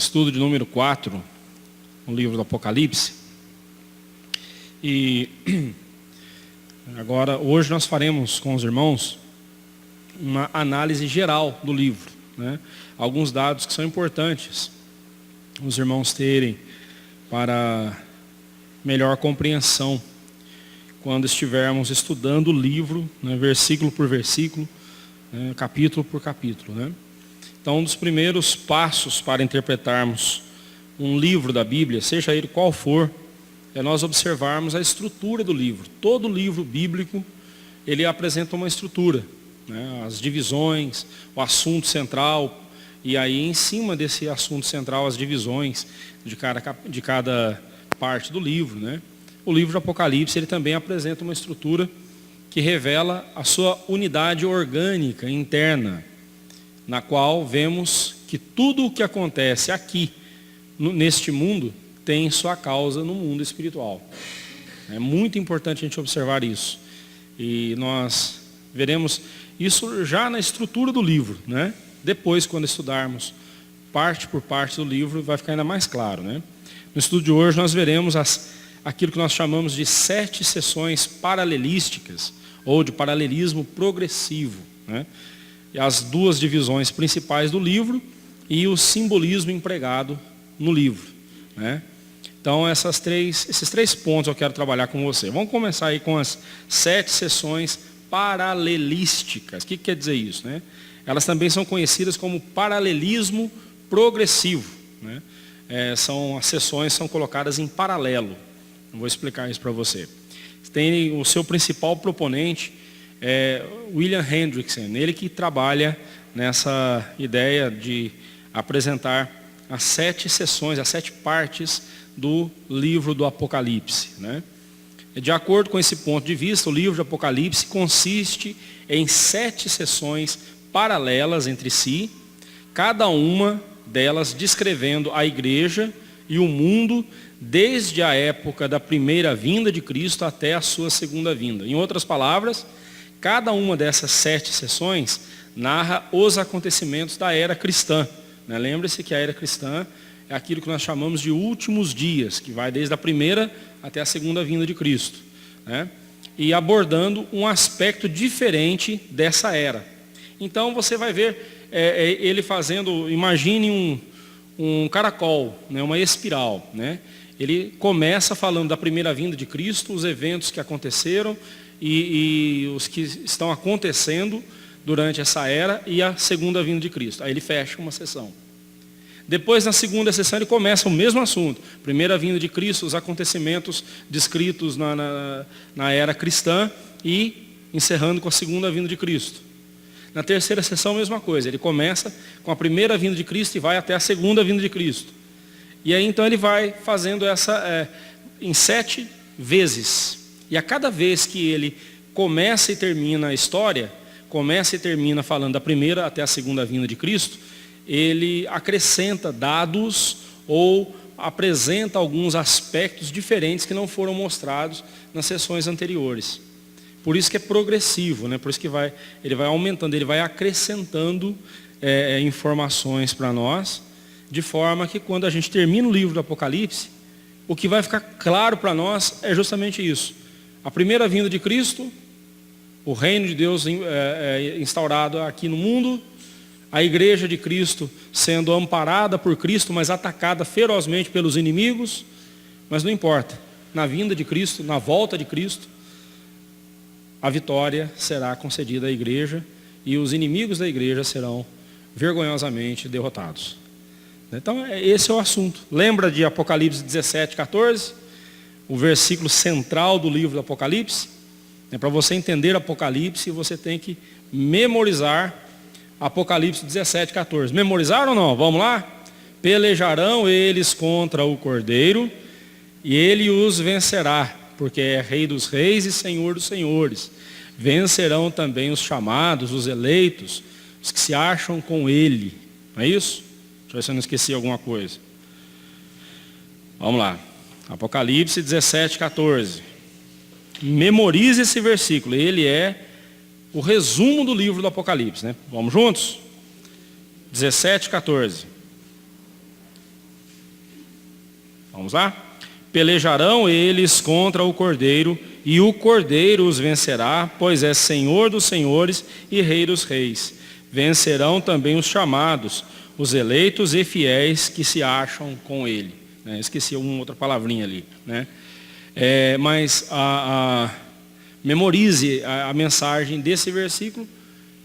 estudo de número 4, no livro do Apocalipse. E agora, hoje nós faremos com os irmãos uma análise geral do livro, né? Alguns dados que são importantes os irmãos terem para melhor compreensão quando estivermos estudando o livro, né, versículo por versículo, né, capítulo por capítulo, né? Então, um dos primeiros passos para interpretarmos um livro da Bíblia, seja ele qual for, é nós observarmos a estrutura do livro. Todo livro bíblico, ele apresenta uma estrutura, né? As divisões, o assunto central, e aí em cima desse assunto central, as divisões de cada parte do livro, né? O livro do Apocalipse, ele também apresenta uma estrutura que revela a sua unidade orgânica interna, na qual vemos que tudo o que acontece aqui, neste mundo, tem sua causa no mundo espiritual. É muito importante a gente observar isso. E nós veremos isso já na estrutura do livro, né? Depois, quando estudarmos parte por parte do livro, vai ficar ainda mais claro, né? No estudo de hoje, nós veremos aquilo que nós chamamos de 7 seções paralelísticas, ou de paralelismo progressivo, né? E as 2 divisões principais do livro e o simbolismo empregado no livro, né? Então, esses 3 pontos eu quero trabalhar com você. Vamos começar aí com as 7 seções paralelísticas. O que quer dizer isso, né? Elas também são conhecidas como paralelismo progressivo, né? As seções são colocadas em paralelo. Eu vou explicar isso para você. Tem o seu principal proponente, William Hendrickson, ele que trabalha nessa ideia de apresentar as 7 seções, as 7 partes do livro do Apocalipse, né? De acordo com esse ponto de vista, o livro do Apocalipse consiste em 7 seções paralelas entre si, cada uma delas descrevendo a igreja e o mundo desde a época da primeira vinda de Cristo até a sua segunda vinda. Em outras palavras, cada uma dessas 7 seções narra os acontecimentos da era cristã, né? Lembre-se que a era cristã é aquilo que nós chamamos de últimos dias, que vai desde a primeira até a segunda vinda de Cristo, né? E abordando um aspecto diferente dessa era. Então você vai ver ele fazendo, imagine um caracol, né? Uma espiral, né? Ele começa falando da primeira vinda de Cristo, os eventos que aconteceram e os que estão acontecendo durante essa era e a segunda vinda de Cristo. Aí ele fecha uma sessão. Depois, na segunda sessão, ele começa o mesmo assunto. Primeira vinda de Cristo, os acontecimentos descritos na era cristã e encerrando com a segunda vinda de Cristo. Na terceira sessão, a mesma coisa. Ele começa com a primeira vinda de Cristo e vai até a segunda vinda de Cristo. E aí, então, ele vai fazendo essa em 7 vezes. E a cada vez que ele começa e termina a história, começa e termina falando da primeira até a segunda vinda de Cristo, ele acrescenta dados ou apresenta alguns aspectos diferentes que não foram mostrados nas sessões anteriores. Por isso que é progressivo, né? Por isso que ele vai aumentando, ele vai acrescentando informações para nós, de forma que quando a gente termina o livro do Apocalipse, o que vai ficar claro para nós é justamente isso. A primeira vinda de Cristo, o reino de Deus instaurado aqui no mundo, a igreja de Cristo sendo amparada por Cristo, mas atacada ferozmente pelos inimigos, mas não importa. Na vinda de Cristo, na volta de Cristo, a vitória será concedida à igreja e os inimigos da igreja serão vergonhosamente derrotados. Então, esse é o assunto. Lembra de Apocalipse 17, 14? O versículo central do livro do Apocalipse? Para você entender Apocalipse, você tem que memorizar Apocalipse 17, 14. Memorizaram ou não? Vamos lá? Pelejarão eles contra o Cordeiro, e ele os vencerá, porque é Rei dos reis e Senhor dos senhores. Vencerão também os chamados, os eleitos, os que se acham com ele. Não é isso? Deixa eu ver se eu não esqueci alguma coisa. Vamos lá. Apocalipse 17, 14. Memorize esse versículo. Ele é o resumo do livro do Apocalipse, né? Vamos juntos? 17, 14. Vamos lá? Pelejarão eles contra o Cordeiro, e o Cordeiro os vencerá, pois é Senhor dos senhores e Rei dos reis. Vencerão também os chamados, os eleitos e fiéis que se acham com ele. Esqueci uma outra palavrinha ali. Mas memorize a mensagem desse versículo.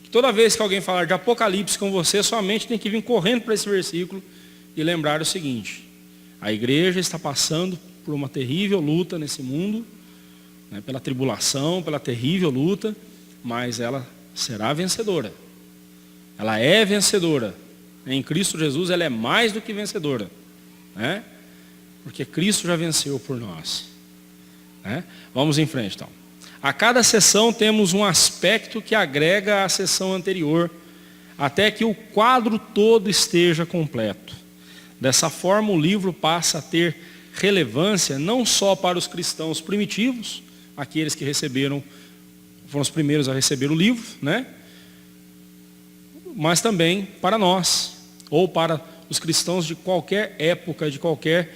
Que toda vez que alguém falar de Apocalipse com você, sua mente tem que vir correndo para esse versículo e lembrar o seguinte: a igreja está passando por uma terrível luta nesse mundo, pela tribulação, pela terrível luta, mas ela será vencedora. Ela é vencedora. Em Cristo Jesus ela é mais do que vencedora. Porque Cristo já venceu por nós. Vamos em frente então. A cada sessão temos um aspecto que agrega à sessão anterior, até que o quadro todo esteja completo. Dessa forma o livro passa a ter relevância não só para os cristãos primitivos, aqueles que foram os primeiros a receber o livro, mas também para nós, ou para os cristãos de qualquer época, de qualquer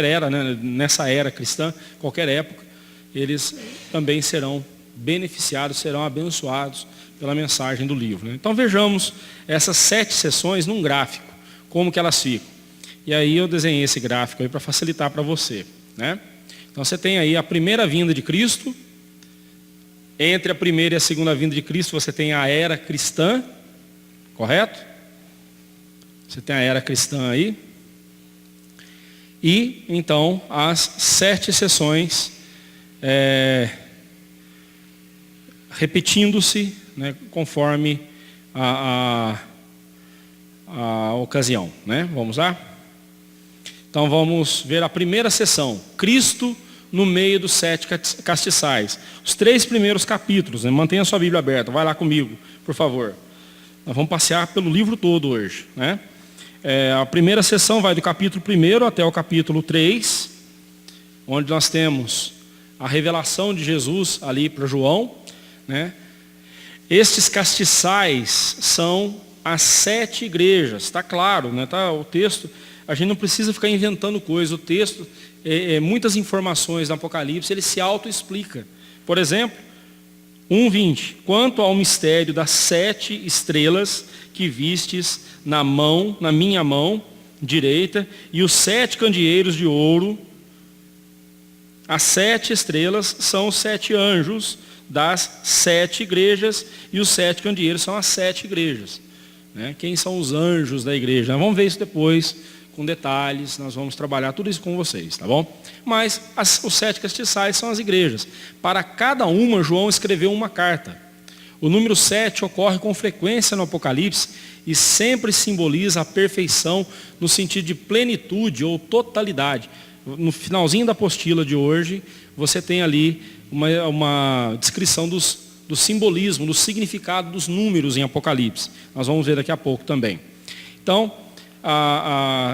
era, nessa era cristã, qualquer época, eles também serão beneficiados, serão abençoados pela mensagem do livro. Então vejamos essas 7 sessões num gráfico, como que elas ficam. E aí eu desenhei esse gráfico aí para facilitar para você. Então você tem aí a primeira vinda de Cristo. Entre a primeira e a segunda vinda de Cristo você tem a era cristã, correto? Você tem a era cristã aí. E então as 7 sessões repetindo-se, conforme a ocasião. Vamos lá? Então vamos ver a primeira sessão. Cristo no meio dos 7 castiçais. Os 3 primeiros capítulos. Mantenha sua Bíblia aberta. Vai lá comigo, por favor. Nós vamos passear pelo livro todo hoje. A primeira sessão vai do capítulo 1 até o capítulo 3, onde nós temos a revelação de Jesus ali para João. Estes castiçais são as 7 igrejas. Está claro, tá o texto. A gente não precisa ficar inventando coisa. O texto, muitas informações do Apocalipse, ele se auto-explica. Por exemplo, 1:20. Quanto ao mistério das 7 estrelas que vistes na minha mão direita, e os 7 candeeiros de ouro, as 7 estrelas são os 7 anjos das 7 igrejas, e os 7 candeeiros são as 7 igrejas. Quem são os anjos da igreja? Nós vamos ver isso depois, com detalhes, nós vamos trabalhar tudo isso com vocês, tá bom? Mas os 7 castiçais são as igrejas. Para cada uma, João escreveu uma carta. O número 7 ocorre com frequência no Apocalipse e sempre simboliza a perfeição no sentido de plenitude ou totalidade. No finalzinho da apostila de hoje, você tem ali uma descrição do simbolismo, do significado dos números em Apocalipse. Nós vamos ver daqui a pouco também. Então,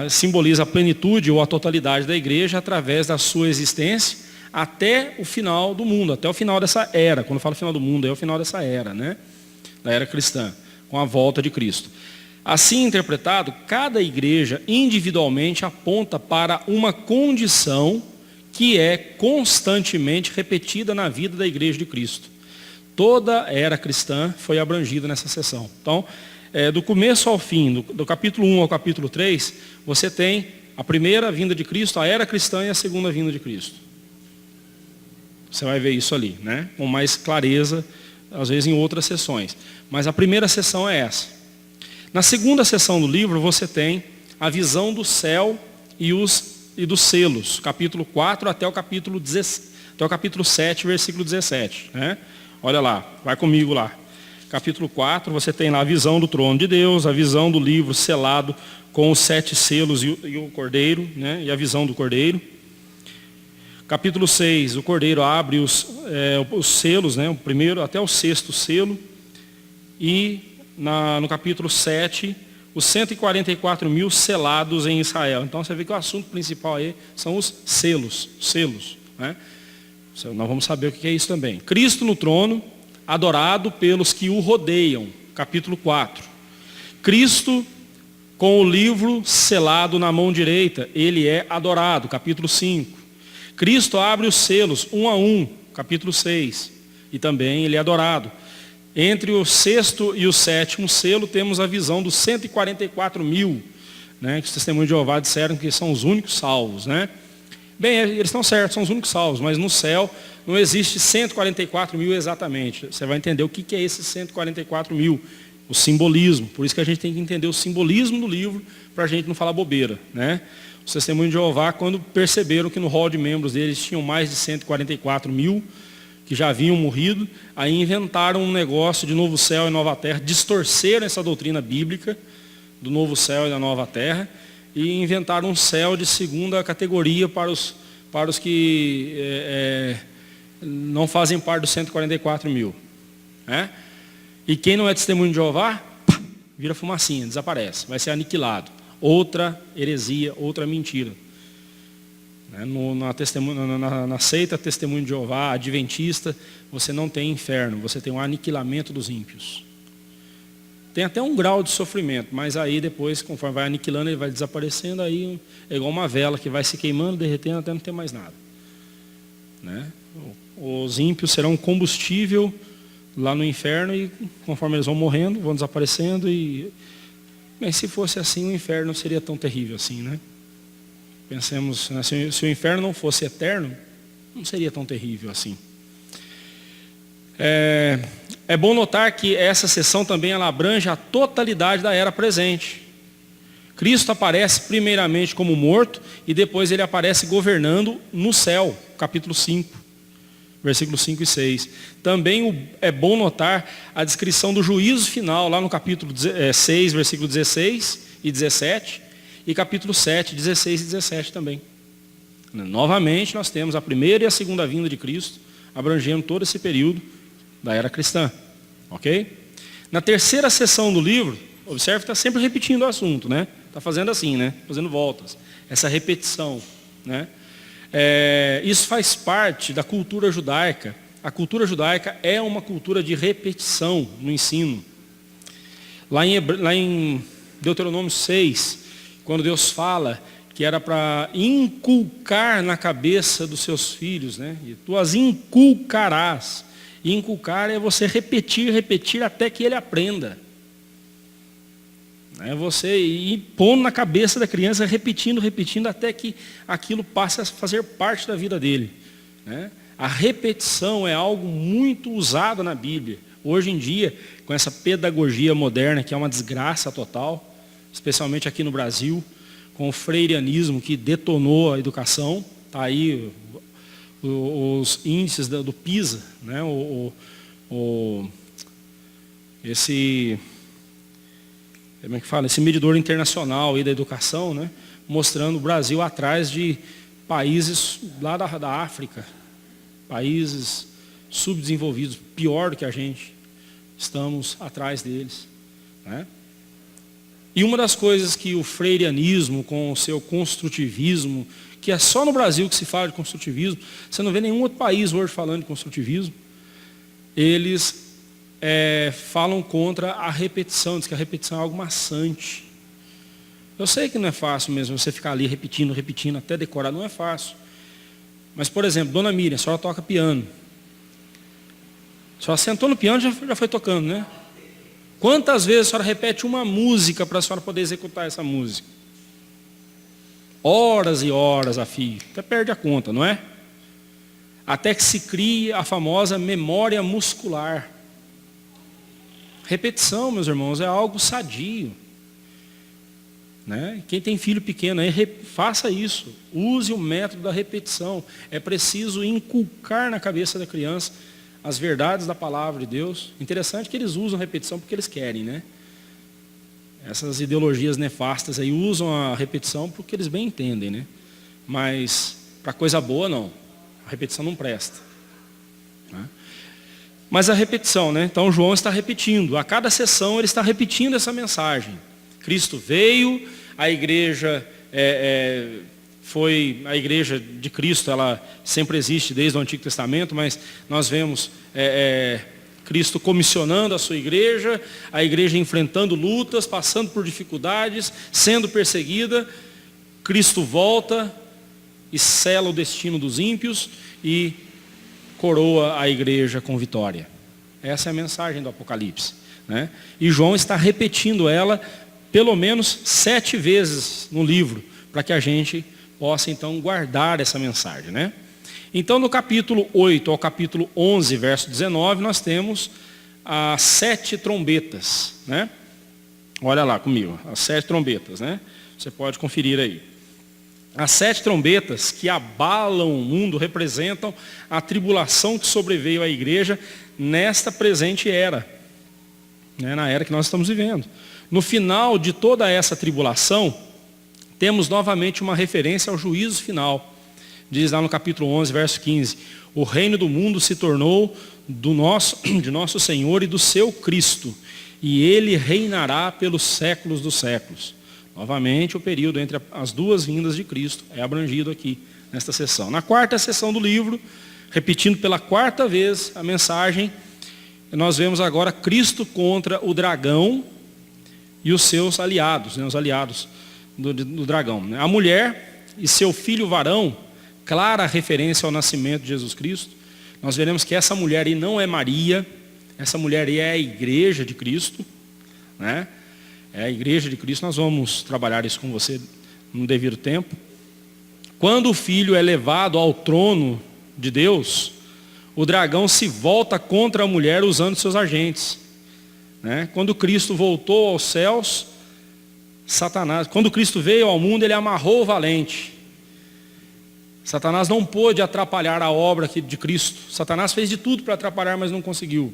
simboliza a plenitude ou a totalidade da igreja através da sua existência até o final do mundo, até o final dessa era. Quando eu falo final do mundo, é o final dessa era, da era cristã, com a volta de Cristo. Assim interpretado, cada igreja individualmente aponta para uma condição que é constantemente repetida na vida da igreja de Cristo. Toda a era cristã foi abrangida nessa sessão. Então, do começo ao fim, do capítulo 1 ao capítulo 3, você tem a primeira vinda de Cristo, a era cristã, e a segunda vinda de Cristo. Você vai ver isso ali, com mais clareza, às vezes em outras sessões. Mas a primeira sessão é essa. Na segunda sessão do livro, você tem a visão do céu e dos selos, capítulo 4 até o capítulo 7, versículo 17. Olha lá, vai comigo lá. Capítulo 4, você tem lá a visão do trono de Deus, a visão do livro selado com os 7 selos e o cordeiro, e a visão do cordeiro. Capítulo 6, o cordeiro abre os selos, o primeiro até o 6º selo. E no capítulo 7, os 144.000 selados em Israel. Então você vê que o assunto principal aí são os selos. Nós vamos saber o que é isso também. Cristo no trono, adorado pelos que o rodeiam. Capítulo 4. Cristo com o livro selado na mão direita, ele é adorado, capítulo 5. Cristo abre os selos, um a um, capítulo 6, e também ele é adorado. Entre o sexto e o sétimo selo, temos a visão dos 144 mil, né, que os testemunhos de Jeová disseram que são os únicos salvos, né? Bem, eles estão certos, são os únicos salvos, mas no céu não existe 144 mil exatamente. Você vai entender o que é esses 144 mil, o simbolismo. Por isso que a gente tem que entender o simbolismo do livro, para a gente não falar bobeira, né? Os testemunhos de Jeová, quando perceberam que no hall de membros deles tinham mais de 144 mil, que já haviam morrido, aí inventaram um negócio de novo céu e nova terra, distorceram essa doutrina bíblica do novo céu e da nova terra, e inventaram um céu de segunda categoria para os que não fazem parte dos 144 mil. Né? E quem não é testemunho de Jeová, vira fumacinha, desaparece, vai ser aniquilado. Outra heresia, outra mentira. Na seita testemunho de Jeová, adventista, você não tem inferno, você tem um aniquilamento dos ímpios. Tem até um grau de sofrimento, mas aí depois, conforme vai aniquilando, ele vai desaparecendo, aí é igual uma vela que vai se queimando, derretendo até não ter mais nada. Né? Os ímpios serão combustível lá no inferno e conforme eles vão morrendo, vão desaparecendo e... Bem, se fosse assim, o inferno não seria tão terrível assim, né? Pensemos, né, se o inferno não fosse eterno, não seria tão terrível assim. É bom notar que essa sessão também ela abrange a totalidade da era presente. Cristo aparece primeiramente como morto e depois ele aparece governando no céu, capítulo 5, versículos 5 e 6. Também é bom notar a descrição do juízo final, lá no capítulo 6, versículo 16 e 17, e capítulo 7, 16 e 17 também. Novamente nós temos a primeira e a segunda vinda de Cristo, abrangendo todo esse período da era cristã. Ok? Na terceira sessão do livro, observe que está sempre repetindo o assunto, né? Está fazendo assim, né? Fazendo voltas. Essa repetição, né? Isso faz parte da cultura judaica. A cultura judaica é uma cultura de repetição no ensino. Lá em Deuteronômio 6, quando Deus fala que era para inculcar na cabeça dos seus filhos, né? E tu as inculcarás. E inculcar é você repetir até que ele aprenda. É você ir pondo na cabeça da criança, repetindo até que aquilo passe a fazer parte da vida dele. Né? A repetição é algo muito usado na Bíblia. Hoje em dia, com essa pedagogia moderna, que é uma desgraça total, especialmente aqui no Brasil, com o freirianismo que detonou a educação, está aí os índices do PISA, né? Esse medidor internacional aí da educação, né? Mostrando o Brasil atrás de países lá da África, países subdesenvolvidos, pior do que a gente, estamos atrás deles. Né? E uma das coisas que o freirianismo, com o seu construtivismo, que é só no Brasil que se fala de construtivismo, você não vê nenhum outro país hoje falando de construtivismo, eles falam contra a repetição, diz que a repetição é algo maçante. Eu sei que não é fácil mesmo você ficar ali repetindo, até decorar, não é fácil. Mas, por exemplo, Dona Miriam, a senhora toca piano. A senhora sentou no piano e já foi tocando, né? Quantas vezes a senhora repete uma música para a senhora poder executar essa música? Horas e horas a fio. Até perde a conta, não é? Até que se crie a famosa memória muscular. Repetição, meus irmãos, é algo sadio. Né? Quem tem filho pequeno aí, faça isso. Use o método da repetição. É preciso inculcar na cabeça da criança as verdades da palavra de Deus. Interessante que eles usam a repetição porque eles querem, né? Essas ideologias nefastas aí usam a repetição porque eles bem entendem, né? Mas para coisa boa não. A repetição não presta. Né? Mas a repetição, né? Então João está repetindo. A cada sessão ele está repetindo essa mensagem. Cristo veio, a igreja a igreja de Cristo, ela sempre existe desde o Antigo Testamento, mas nós vemos Cristo comissionando a sua igreja, a igreja enfrentando lutas, passando por dificuldades, sendo perseguida. Cristo volta e sela o destino dos ímpios e coroa a igreja com vitória. Essa é a mensagem do Apocalipse, né? E João está repetindo ela pelo menos 7 vezes no livro, para que a gente possa então guardar essa mensagem, né? Então no capítulo 8 ao capítulo 11, verso 19, nós temos as 7 trombetas, né? Olha lá comigo, as 7 trombetas, né? Você pode conferir aí. As 7 trombetas que abalam o mundo representam a tribulação que sobreveio à igreja nesta presente era, né? Na era que nós estamos vivendo. No final de toda essa tribulação, temos novamente uma referência ao juízo final. Diz lá no capítulo 11, verso 15, o reino do mundo se tornou de nosso Senhor e do seu Cristo, e ele reinará pelos séculos dos séculos. Novamente, o período entre as duas vindas de Cristo é abrangido aqui, nesta sessão. Na quarta sessão do livro, repetindo pela 4ª vez a mensagem, nós vemos agora Cristo contra o dragão e os seus aliados, né, os aliados do dragão. A mulher e seu filho varão, clara referência ao nascimento de Jesus Cristo. Nós veremos que essa mulher aí não é Maria, essa mulher aí é a igreja de Cristo, né? É a igreja de Cristo. Nós vamos trabalhar isso com você no devido tempo. Quando o filho é levado ao trono de Deus, o dragão se volta contra a mulher usando seus agentes, né? Quando Cristo voltou aos céus, quando Cristo veio ao mundo, ele amarrou o valente. Satanás não pôde atrapalhar a obra de Cristo. Satanás fez de tudo para atrapalhar, mas não conseguiu.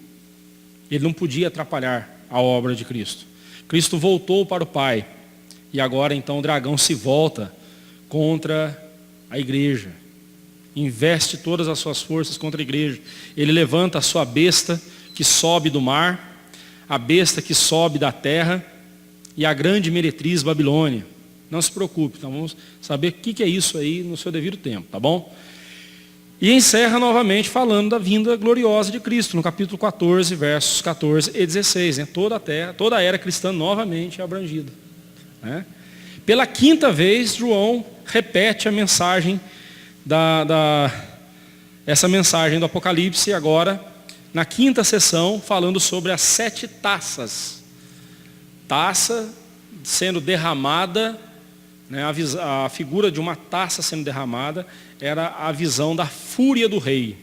Ele não podia atrapalhar a obra de Cristo. Cristo voltou para o Pai. E agora então o dragão se volta contra a igreja. Investe todas as suas forças contra a igreja. Ele levanta a sua besta que sobe do mar, a besta que sobe da terra e a grande meretriz Babilônia. Não se preocupe, então vamos saber o que é isso aí no seu devido tempo, tá bom? E encerra novamente falando da vinda gloriosa de Cristo, no capítulo 14, versos 14 e 16. Né? Toda a terra, toda a era cristã novamente é abrangida. Né? Pela 5ª vez, João repete a mensagem essa mensagem do Apocalipse, agora na 5ª sessão, falando sobre as 7 taças. Taça sendo derramada, né, a figura de uma taça sendo derramada era a visão da fúria do rei.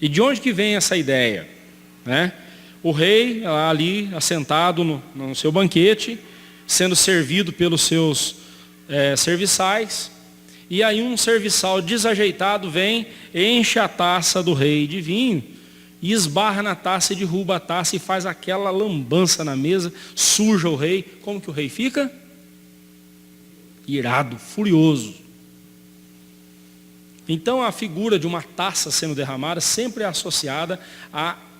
E de onde que vem essa ideia? Né? O rei ali assentado no seu banquete, sendo servido pelos seus serviçais, e aí um serviçal desajeitado vem, enche a taça do rei de vinho, e esbarra na taça e derruba a taça e faz aquela lambança na mesa, suja o rei. Como que o rei fica? Irado, furioso. Então a figura de uma taça sendo derramada sempre é associada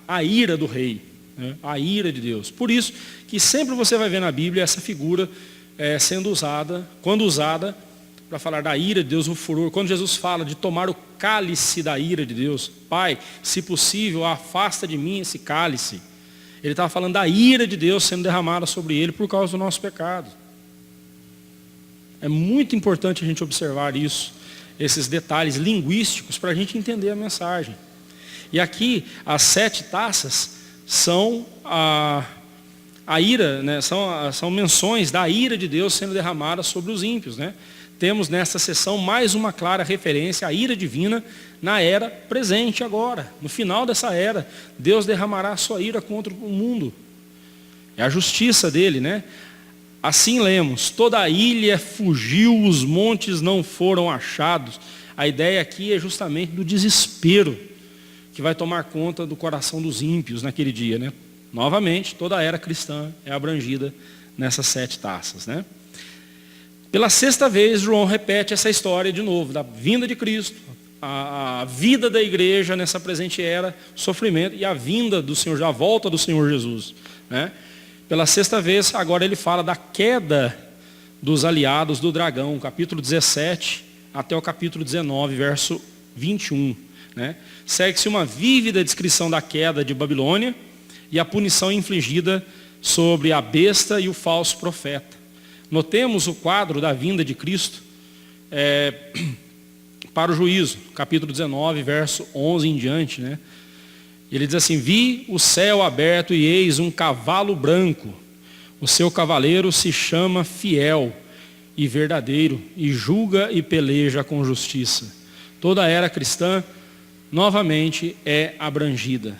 à ira do rei, né? A ira de Deus. Por isso que sempre você vai ver na Bíblia essa figura sendo usada, quando usada para falar da ira de Deus, o furor. Quando Jesus fala de tomar o cálice da ira de Deus, Pai, se possível, afasta de mim esse cálice. Ele estava falando da ira de Deus sendo derramada sobre ele por causa do nosso pecado. É muito importante a gente observar isso, esses detalhes linguísticos, para a gente entender a mensagem. E aqui, as 7 taças são a ira, né? São menções da ira de Deus sendo derramada sobre os ímpios, né? Temos nesta sessão mais uma clara referência à ira divina na era presente agora. No final dessa era, Deus derramará a sua ira contra o mundo. É a justiça dele, né? Assim lemos, toda a ilha fugiu, os montes não foram achados. A ideia aqui é justamente do desespero que vai tomar conta do coração dos ímpios naquele dia, né? Novamente, toda a era cristã é abrangida nessas 7 taças, né? Pela 6ª vez, João repete essa história de novo, da vinda de Cristo, a vida da igreja nessa presente era, sofrimento e a vinda do Senhor, a volta do Senhor Jesus, né? Pela 6ª vez, agora ele fala da queda dos aliados do dragão, capítulo 17 até o capítulo 19, verso 21. né? Segue-se uma vívida descrição da queda de Babilônia e a punição infligida sobre a besta e o falso profeta. Notemos o quadro da vinda de Cristo para o juízo, capítulo 19, verso 11 em diante, né? Ele diz assim: vi o céu aberto e eis um cavalo branco. O seu cavaleiro se chama Fiel e Verdadeiro, e julga e peleja com justiça. Toda a era cristã novamente é abrangida,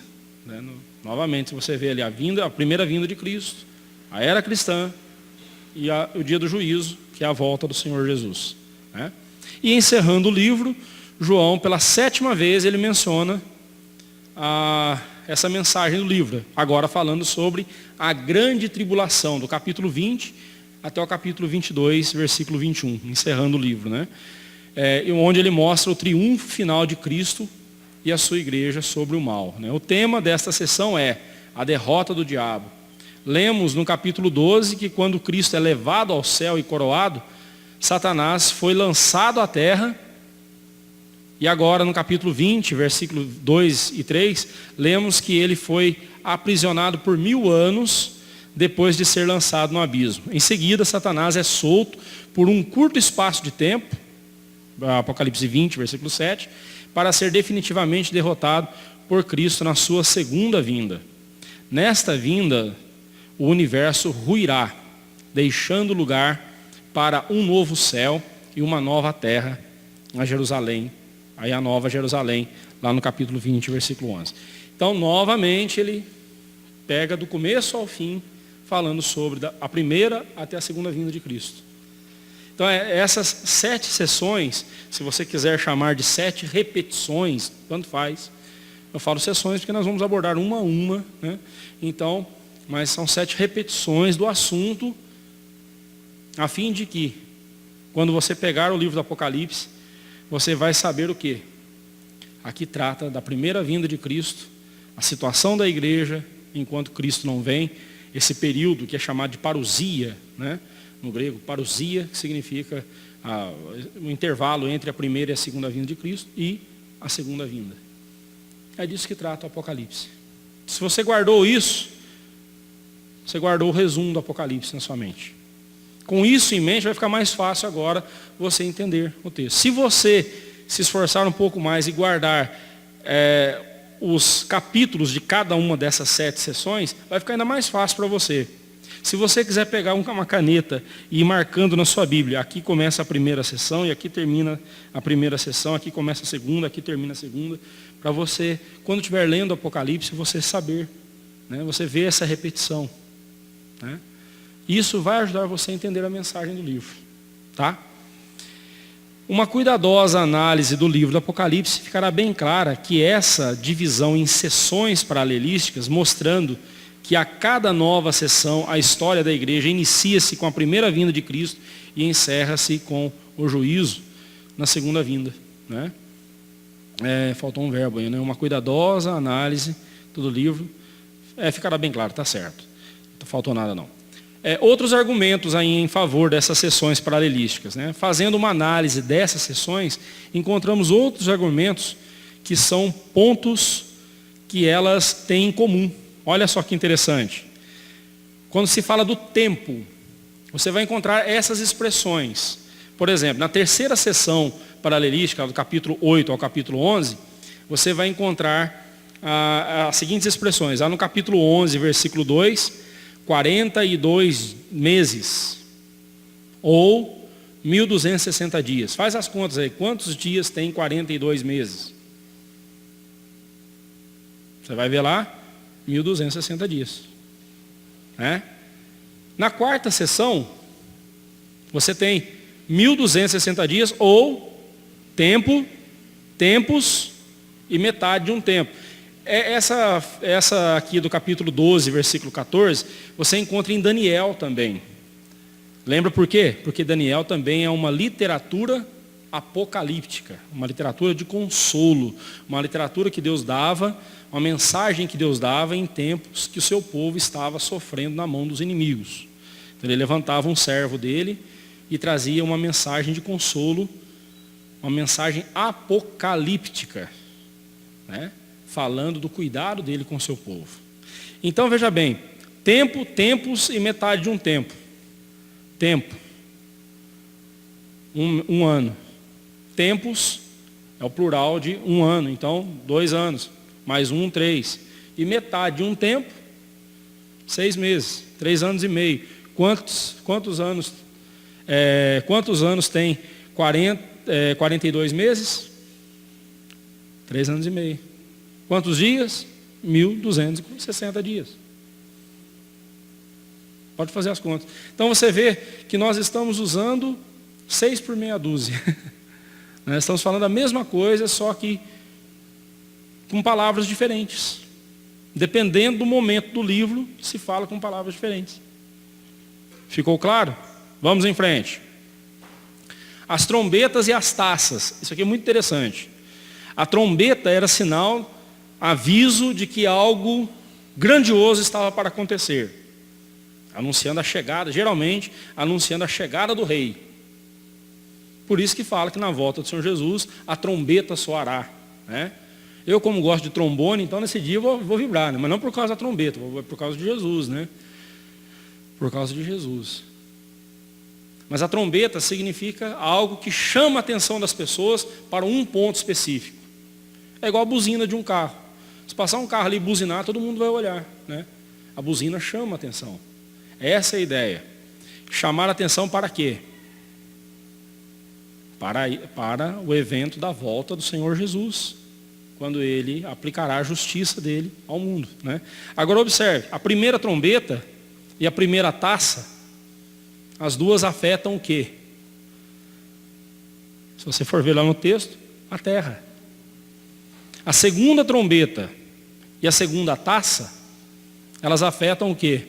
né? Novamente você vê ali a primeira vinda de Cristo, a era cristã e o dia do juízo, que é a volta do Senhor Jesus, né? E encerrando o livro, João, pela 7ª vez, ele menciona essa mensagem do livro, agora falando sobre a grande tribulação, do capítulo 20 até o capítulo 22, versículo 21, encerrando o livro, né? Onde ele mostra o triunfo final de Cristo e a sua igreja sobre o mal, né? O tema desta sessão é a derrota do diabo. Lemos no capítulo 12 que quando Cristo é levado ao céu e coroado, Satanás foi lançado à terra. E agora no capítulo 20, versículos 2 e 3, lemos que ele foi aprisionado por 1000 anos depois de ser lançado no abismo. Em seguida, Satanás é solto por um curto espaço de tempo, Apocalipse 20, versículo 7, para ser definitivamente derrotado por Cristo na sua segunda vinda. Nesta vinda, o universo ruirá, deixando lugar para um novo céu e uma nova terra, a Jerusalém. Aí a nova Jerusalém, lá no capítulo 20, versículo 11. Então, novamente, ele pega do começo ao fim, falando sobre a primeira até a segunda vinda de Cristo. Então, essas 7 sessões, se você quiser chamar de 7 repetições, tanto faz. Eu falo sessões porque nós vamos abordar uma a uma, né? Então, mas são 7 repetições do assunto, a fim de que, quando você pegar o livro do Apocalipse, você vai saber o quê? Aqui trata da primeira vinda de Cristo, a situação da igreja enquanto Cristo não vem, esse período que é chamado de parousia, né? No grego, parousia, que significa o intervalo entre a primeira e a segunda vinda de Cristo e a segunda vinda. É disso que trata o Apocalipse. Se você guardou isso, você guardou o resumo do Apocalipse na sua mente. Com isso em mente, vai ficar mais fácil agora você entender o texto. Se você se esforçar um pouco mais e guardar os capítulos de cada uma dessas 7 sessões, vai ficar ainda mais fácil para você. Se você quiser pegar uma caneta e ir marcando na sua Bíblia, aqui começa a primeira sessão e aqui termina a primeira sessão, aqui começa a segunda, aqui termina a segunda, para você, quando estiver lendo o Apocalipse, você saber, né? Você vê essa repetição, né? Isso vai ajudar você a entender a mensagem do livro, tá? Uma cuidadosa análise do livro do Apocalipse ficará bem clara que essa divisão em sessões paralelísticas, mostrando que a cada nova sessão a história da igreja inicia-se com a primeira vinda de Cristo e encerra-se com o juízo na segunda vinda, né? Faltou um verbo aí, né? Uma cuidadosa análise do livro, ficará bem claro, tá certo. Não faltou nada não. Outros argumentos aí em favor dessas sessões paralelísticas, né? Fazendo uma análise dessas sessões, encontramos outros argumentos que são pontos que elas têm em comum. Olha só que interessante. Quando se fala do tempo, você vai encontrar essas expressões. Por exemplo, na terceira sessão paralelística, do capítulo 8 ao capítulo 11, você vai encontrar as seguintes expressões. Lá no capítulo 11, versículo 2, 42 meses, ou 1260 dias. Faz as contas aí, quantos dias tem 42 meses? Você vai ver lá, 1260 dias. Na quarta sessão, você tem 1260 dias, ou tempos e metade de um tempo. Essa aqui do capítulo 12, versículo 14, você encontra em Daniel também. Lembra por quê? Porque Daniel também é uma literatura apocalíptica, uma literatura de consolo, uma literatura que Deus dava, uma mensagem que Deus dava em tempos que o seu povo estava sofrendo na mão dos inimigos. Então, ele levantava um servo dele e trazia uma mensagem de consolo, uma mensagem apocalíptica. né? Falando do cuidado dele com o seu povo. Então veja bem, tempo, tempos e metade de um tempo. Tempo, um ano. Tempos é o plural de um ano, então 2 anos, mais 3. E metade de um tempo, 6 meses, 3 anos e meio. Quantos anos tem 42 meses? 3 anos e meio. Quantos dias? 1.260 dias. Pode fazer as contas. Então você vê que nós estamos usando 6 por meia dúzia. Nós estamos falando a mesma coisa, só que com palavras diferentes. Dependendo do momento do livro, se fala com palavras diferentes. Ficou claro? Vamos em frente. As trombetas e as taças. Isso aqui é muito interessante. A trombeta era sinal, aviso de que algo grandioso estava para acontecer. Anunciando a chegada, geralmente, anunciando a chegada do rei. Por isso que fala que na volta do Senhor Jesus, a trombeta soará, né? Eu, como gosto de trombone, então nesse dia eu vou vibrar, né? Mas não por causa da trombeta, por causa de Jesus, né? Por causa de Jesus. Mas a trombeta significa algo que chama a atenção das pessoas para um ponto específico. É igual a buzina de um carro. Se passar um carro ali e buzinar, todo mundo vai olhar, né? A buzina chama a atenção. Essa é a ideia. Chamar a atenção para quê? Para o evento da volta do Senhor Jesus, quando ele aplicará a justiça dele ao mundo, né? Agora observe, a primeira trombeta e a primeira taça, as duas afetam o quê? Se você for ver lá no texto, a terra. A segunda trombeta e a segunda taça, elas afetam o quê?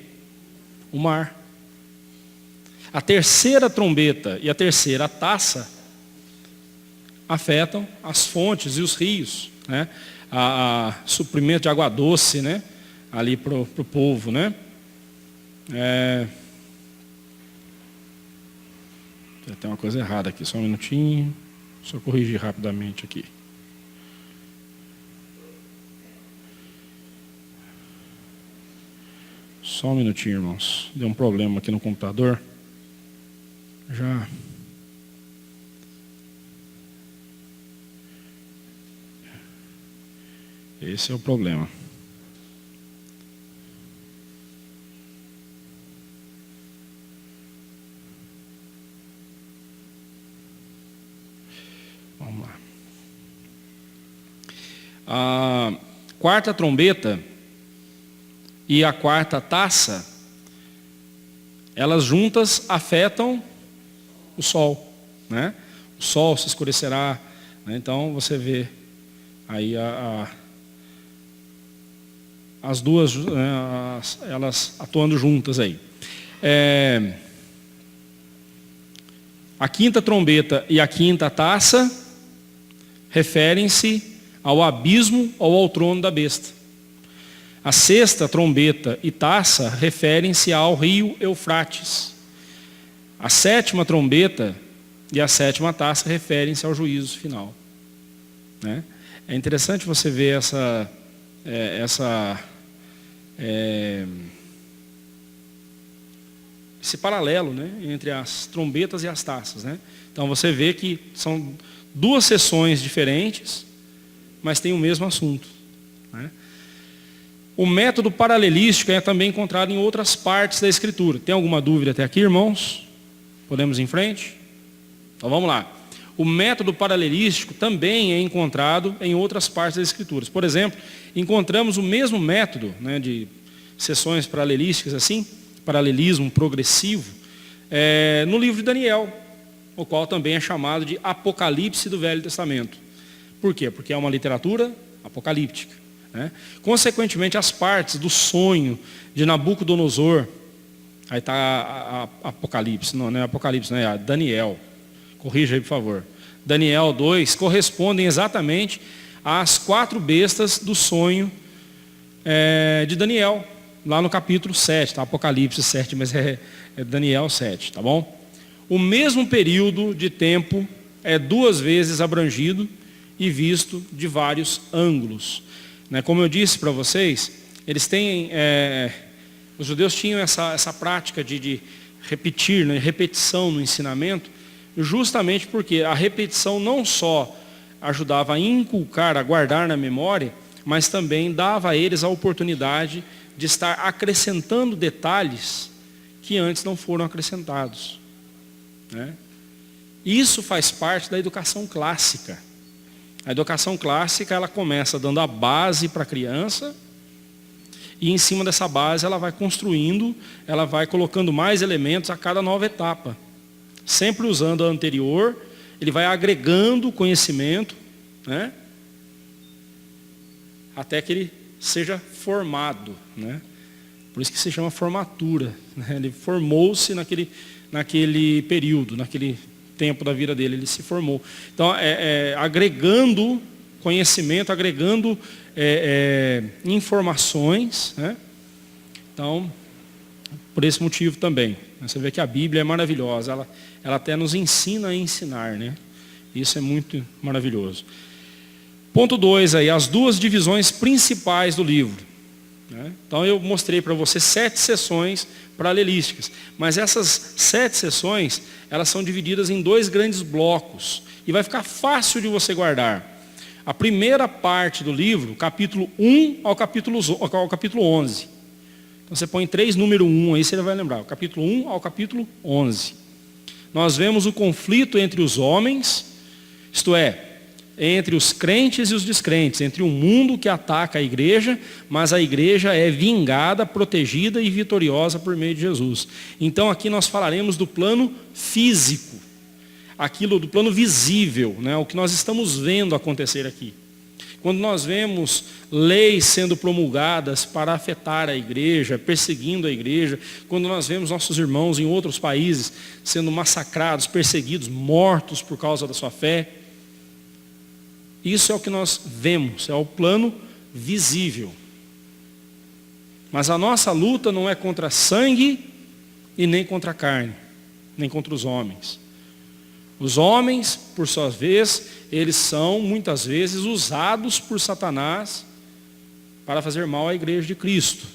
O mar. A terceira trombeta e a terceira taça afetam as fontes e os rios, né? A suprimento de água doce, né? Ali para o povo, né? Tem uma coisa errada aqui, só um minutinho. Deixa eu corrigir rapidamente aqui. Só um minutinho, irmãos. Deu um problema aqui no computador. Já. Esse é o problema. Vamos lá. A quarta trombeta e a quarta taça, elas juntas afetam o sol, né? O sol se escurecerá, né? Então você vê aí as duas, né, elas atuando juntas aí. A quinta trombeta e a quinta taça referem-se ao abismo ou ao trono da besta. A sexta trombeta e taça referem-se ao rio Eufrates. A sétima trombeta e a sétima taça referem-se ao juízo final, né? É interessante você ver esse paralelo, né, entre as trombetas e as taças, né? Então você vê que são duas sessões diferentes, mas tem o mesmo assunto, né? O método paralelístico é também encontrado em outras partes da Escritura. Tem alguma dúvida até aqui, irmãos? Podemos ir em frente? Então vamos lá. O método paralelístico também é encontrado em outras partes das Escrituras. Por exemplo, encontramos o mesmo método, né, de sessões paralelísticas, assim, paralelismo progressivo, no livro de Daniel, o qual também é chamado de Apocalipse do Velho Testamento. Por quê? Porque é uma literatura apocalíptica, né? Consequentemente, as partes do sonho de Nabucodonosor, aí está Apocalipse, não é Apocalipse, não é Daniel, corrija aí por favor, Daniel 2, correspondem exatamente às 4 bestas do sonho de Daniel, lá no capítulo 7, tá? Apocalipse 7, mas é Daniel 7, tá bom? O mesmo período de tempo é 2 vezes abrangido e visto de vários ângulos. Como eu disse para vocês, eles têm, os judeus tinham essa prática de repetir, repetição no ensinamento, justamente porque a repetição não só ajudava a inculcar, a guardar na memória, mas também dava a eles a oportunidade de estar acrescentando detalhes que antes não foram acrescentados. Isso faz parte da educação clássica. A educação clássica, ela começa dando a base para a criança, e em cima dessa base ela vai construindo, ela vai colocando mais elementos a cada nova etapa. Sempre usando a anterior, ele vai agregando conhecimento, até que ele seja formado. Por isso que se chama formatura. Ele formou-se naquele período, naquele tempo da vida dele, ele se formou. Então, agregando conhecimento, agregando informações. Então, por esse motivo também. Você vê que a Bíblia é maravilhosa, ela até nos ensina a ensinar. Isso é muito maravilhoso. Ponto 2 aí, as duas divisões principais do livro. Então eu mostrei para você 7 sessões paralelísticas, mas essas 7 sessões, elas são divididas em 2 grandes blocos, e vai ficar fácil de você guardar. A primeira parte do livro, capítulo 1 ao capítulo 11. Então você põe 3, número 1, aí você vai lembrar, o capítulo 1 ao capítulo 11. Nós vemos o conflito entre os homens, isto é, entre os crentes e os descrentes, entre um mundo que ataca a igreja, mas a igreja é vingada, protegida e vitoriosa por meio de Jesus. Então aqui nós falaremos do plano físico, aquilo do plano visível, o que nós estamos vendo acontecer aqui. Quando nós vemos leis sendo promulgadas para afetar a igreja, perseguindo a igreja, quando nós vemos nossos irmãos em outros países sendo massacrados, perseguidos, mortos por causa da sua fé, isso é o que nós vemos, é o plano visível. Mas a nossa luta não é contra sangue e nem contra a carne, nem contra os homens. Os homens, por sua vez, eles são muitas vezes usados por Satanás para fazer mal à igreja de Cristo.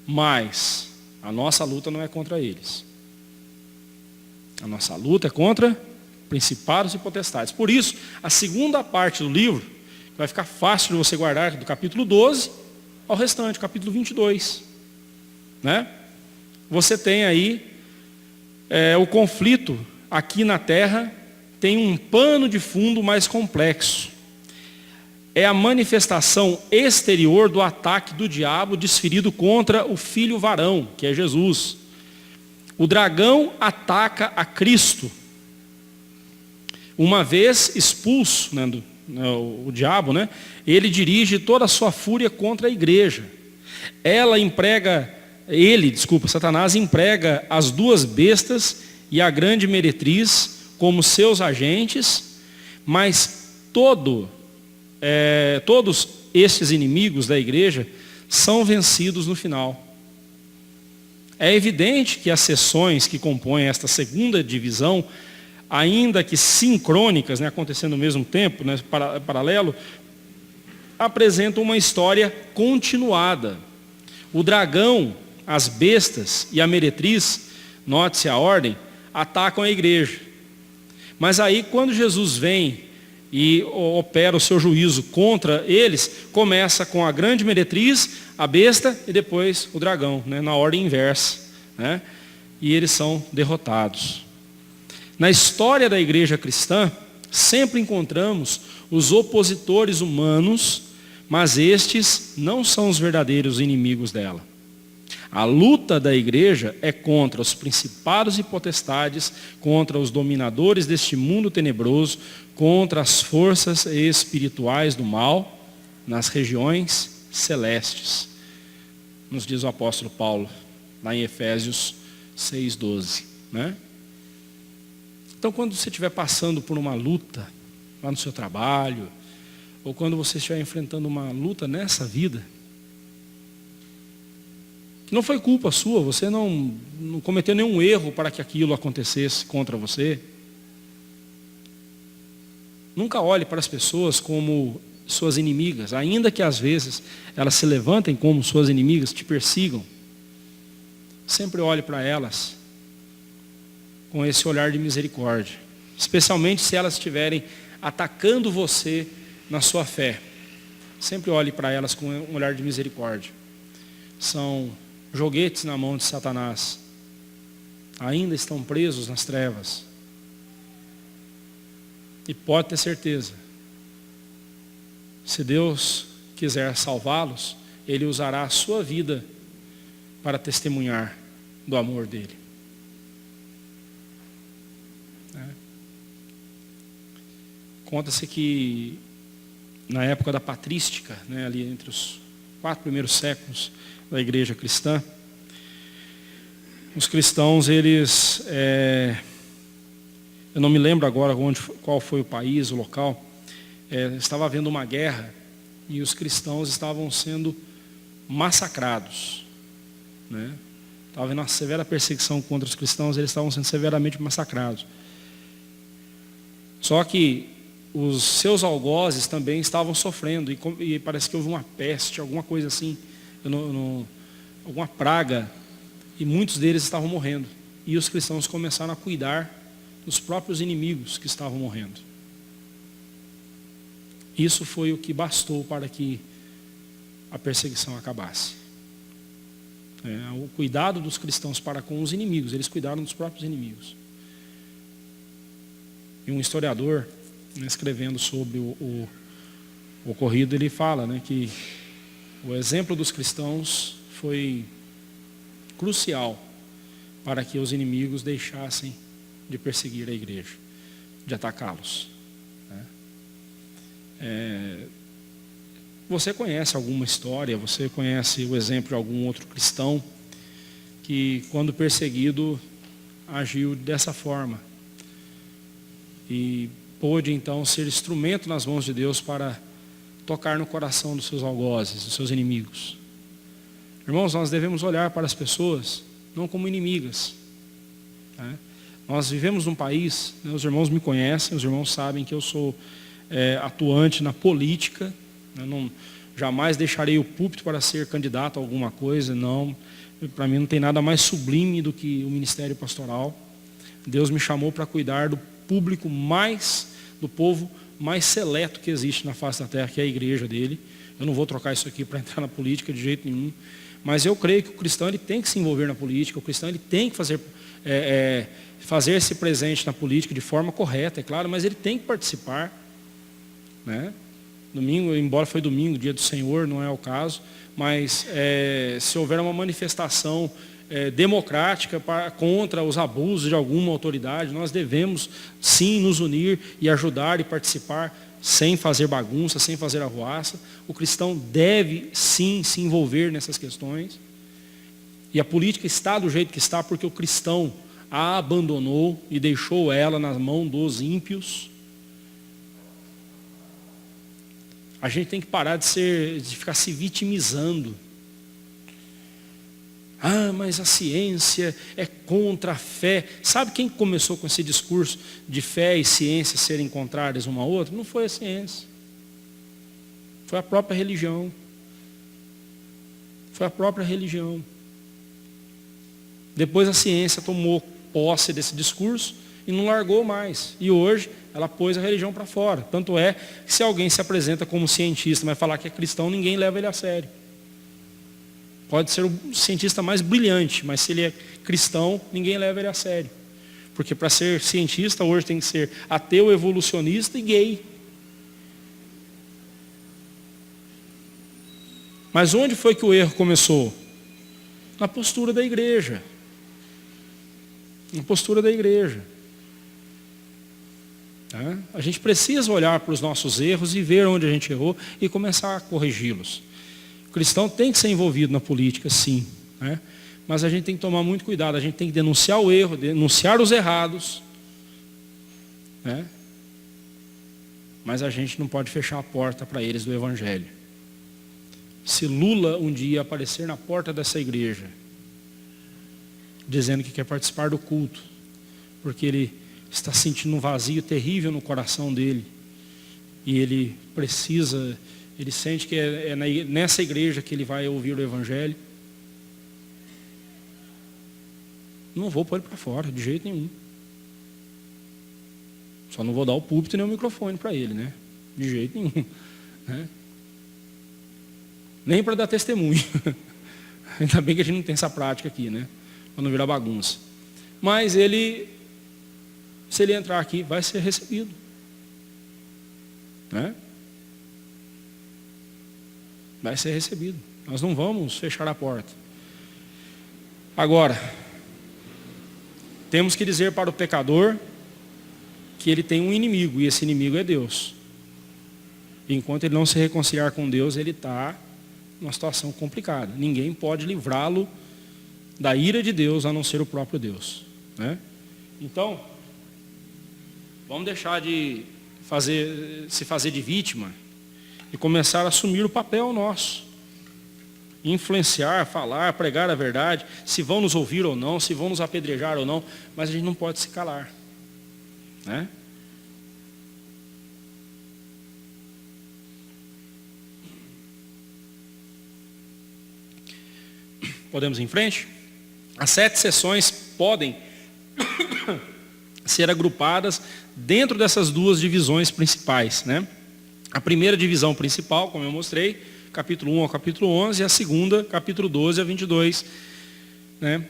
Mas a nossa luta não é contra eles. A nossa luta é contra principados e potestades. Por isso, a segunda parte do livro, vai ficar fácil de você guardar, do capítulo 12 ao restante, capítulo 22. Você tem aí o conflito aqui na terra, tem um pano de fundo mais complexo. É a manifestação exterior do ataque do diabo desferido contra o filho varão, que é Jesus. O dragão ataca a Cristo. Uma vez expulso, o diabo, ele dirige toda a sua fúria contra a igreja. Satanás emprega as 2 bestas e a grande meretriz como seus agentes, mas todos estes inimigos da igreja são vencidos no final. É evidente que as sessões que compõem esta segunda divisão, ainda que sincrônicas, acontecendo ao mesmo tempo, paralelo, apresentam uma história continuada. O dragão, as bestas e a meretriz, note-se a ordem, atacam a igreja. Mas aí, quando Jesus vem e opera o seu juízo contra eles, começa com a grande meretriz, a besta e depois o dragão, na ordem inversa. E eles são derrotados. Na história da igreja cristã, sempre encontramos os opositores humanos, mas estes não são os verdadeiros inimigos dela. A luta da igreja é contra os principados e potestades, contra os dominadores deste mundo tenebroso, contra as forças espirituais do mal nas regiões celestes. Nos diz o apóstolo Paulo, lá em Efésios 6:12. Então, quando você estiver passando por uma luta, lá no seu trabalho, ou quando você estiver enfrentando uma luta nessa vida, que não foi culpa sua, você não cometeu nenhum erro para que aquilo acontecesse contra você, Nunca olhe para as pessoas como suas inimigas, ainda que às vezes elas se levantem como suas inimigas, te persigam. Sempre olhe para elas com esse olhar de misericórdia, especialmente se elas estiverem atacando você na sua fé. Sempre olhe para elas com um olhar de misericórdia. São joguetes na mão de Satanás. Ainda estão presos nas trevas. E pode ter certeza, se Deus quiser salvá-los, Ele usará a sua vida para testemunhar do amor dEle. Conta-se que na época da patrística, ali entre os 4 primeiros séculos da igreja cristã, os cristãos, eles, eu não me lembro agora qual foi o país, o local, estava havendo uma guerra e os cristãos estavam sendo massacrados. Estava havendo uma severa perseguição contra os cristãos, eles estavam sendo severamente massacrados. Só que os seus algozes também estavam sofrendo, e parece que houve uma peste, alguma coisa assim, alguma praga, e muitos deles estavam morrendo. E os cristãos começaram a cuidar dos próprios inimigos que estavam morrendo. Isso foi o que bastou para que a perseguição acabasse. O cuidado dos cristãos para com os inimigos, eles cuidaram dos próprios inimigos. E um historiador, escrevendo sobre o ocorrido, ele fala que o exemplo dos cristãos foi crucial para que os inimigos deixassem de perseguir a igreja, de atacá-los. Você conhece alguma história, você conhece o exemplo de algum outro cristão que, quando perseguido, agiu dessa forma e pôde então ser instrumento nas mãos de Deus para tocar no coração dos seus algozes, dos seus inimigos. Irmãos, nós devemos olhar para as pessoas não como inimigas. Nós vivemos num país, os irmãos me conhecem, os irmãos sabem que eu sou atuante na política. Eu jamais deixarei o púlpito para ser candidato a alguma coisa, não. Para mim não tem nada mais sublime do que o ministério pastoral. Deus me chamou para cuidar do povo mais seleto que existe na face da terra, que é a igreja dele. Eu não vou trocar isso aqui para entrar na política de jeito nenhum. Mas eu creio que o cristão, ele tem que se envolver na política, o cristão, ele tem que fazer-se presente na política de forma correta, é claro, mas ele tem que participar. Domingo, embora foi domingo, dia do Senhor, não é o caso, mas se houver uma manifestação democrática contra os abusos de alguma autoridade, nós devemos sim nos unir e ajudar e participar, sem fazer bagunça, sem fazer arruaça. O cristão deve sim se envolver nessas questões. E a política está do jeito que está porque o cristão a abandonou e deixou ela na mão dos ímpios. A gente tem que parar de ficar se vitimizando. Mas a ciência é contra a fé. Sabe quem começou com esse discurso de fé e ciência serem contrárias uma à outra? Não foi a ciência. Foi a própria religião. Foi a própria religião. Depois a ciência tomou posse desse discurso e não largou mais. E hoje ela pôs a religião para fora. Tanto é que se alguém se apresenta como cientista, mas falar que é cristão, ninguém leva ele a sério. Pode ser o cientista mais brilhante, mas se ele é cristão, ninguém leva ele a sério. Porque para ser cientista hoje tem que ser ateu, evolucionista e gay. Mas onde foi que o erro começou? Na postura da igreja. Na postura da igreja. A gente precisa olhar para os nossos erros e ver onde a gente errou e começar a corrigi-los. O cristão tem que ser envolvido na política, sim. Mas a gente tem que tomar muito cuidado. A gente tem que denunciar o erro, denunciar os errados. Mas a gente não pode fechar a porta para eles do Evangelho. Se Lula um dia aparecer na porta dessa igreja, dizendo que quer participar do culto, porque ele está sentindo um vazio terrível no coração dele, e ele precisa, ele sente que é nessa igreja que ele vai ouvir o Evangelho. Não vou pôr ele para fora, de jeito nenhum. Só não vou dar o púlpito nem o microfone para ele, né? De jeito nenhum. Né? Nem para dar testemunho. Ainda bem que a gente não tem essa prática aqui, né? Para não virar bagunça. Mas ele, se ele entrar aqui, vai ser recebido. Né? Vai ser recebido. Nós não vamos fechar a porta. Agora, temos que dizer para o pecador que ele tem um inimigo, e esse inimigo é Deus. Enquanto ele não se reconciliar com Deus, ele está numa situação complicada. Ninguém pode livrá-lo da ira de Deus, a não ser o próprio Deus. Né? Então, vamos deixar de se fazer de vítima e começar a assumir o papel nosso. Influenciar, falar, pregar a verdade, se vão nos ouvir ou não, se vão nos apedrejar ou não, mas a gente não pode se calar. Né? Podemos ir em frente? As 7 sessões podem ser agrupadas dentro dessas 2 divisões principais. Né? A primeira divisão principal, como eu mostrei, capítulo 1 ao capítulo 11, e a segunda, capítulo 12 a 22. Né?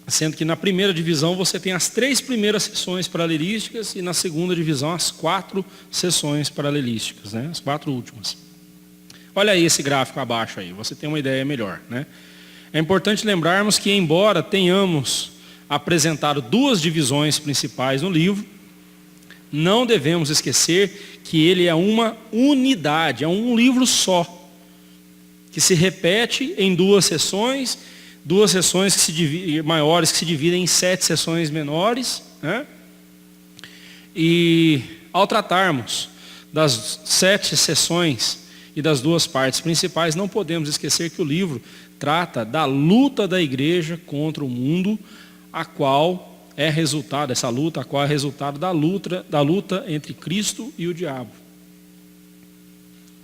Sendo que na primeira divisão você tem as 3 primeiras sessões paralelísticas e na segunda divisão as 4 sessões paralelísticas, né? As 4 últimas. Olha aí esse gráfico abaixo aí, você tem uma ideia melhor. Né? É importante lembrarmos que, embora tenhamos apresentado 2 divisões principais no livro, não devemos esquecer que ele é uma unidade, é um livro só, que se repete em 2 sessões, 2 sessões maiores que se dividem em 7 sessões menores. Né? E ao tratarmos das 7 sessões e das 2 partes principais, não podemos esquecer que o livro trata da luta da igreja contra o mundo, a qual é resultado da luta entre Cristo e o diabo.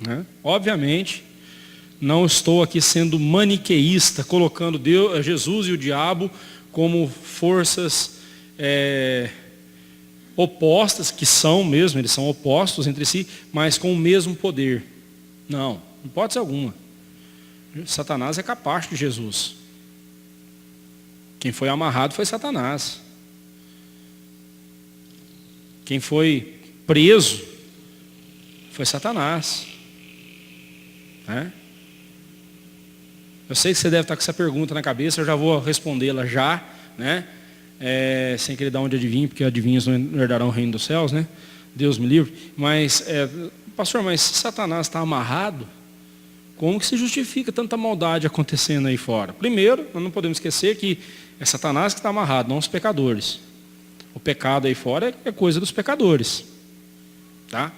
Né? Obviamente, não estou aqui sendo maniqueísta, colocando Jesus e o diabo como forças opostas, que são mesmo, eles são opostos entre si, mas com o mesmo poder. Não hipótese alguma. Satanás é capaz de Jesus. Quem foi amarrado foi Satanás. Quem foi preso foi Satanás. Né? Eu sei que você deve estar com essa pergunta na cabeça, eu já vou respondê-la já, né? Sem querer dar onde adivinho, porque adivinhos não herdarão o reino dos céus, né? Deus me livre. Mas, pastor, mas se Satanás está amarrado, como que se justifica tanta maldade acontecendo aí fora? Primeiro, nós não podemos esquecer que é Satanás que está amarrado, não os pecadores. O pecado aí fora é coisa dos pecadores. Tá?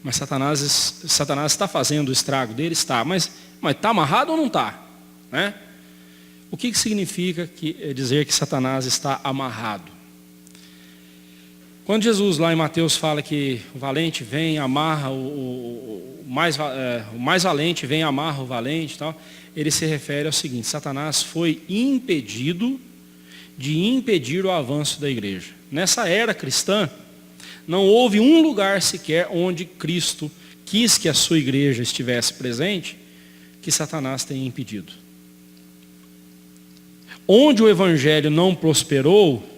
Mas Satanás está fazendo o estrago dele? Está. Mas está amarrado ou não está? Né? O que significa dizer que Satanás está amarrado? Quando Jesus lá em Mateus fala que o valente vem, amarra, o mais valente vem, amarra o valente, tal, ele se refere ao seguinte: Satanás foi impedido de impedir o avanço da igreja. Nessa era cristã, não houve um lugar sequer onde Cristo quis que a sua igreja estivesse presente, que Satanás tenha impedido. Onde o evangelho não prosperou,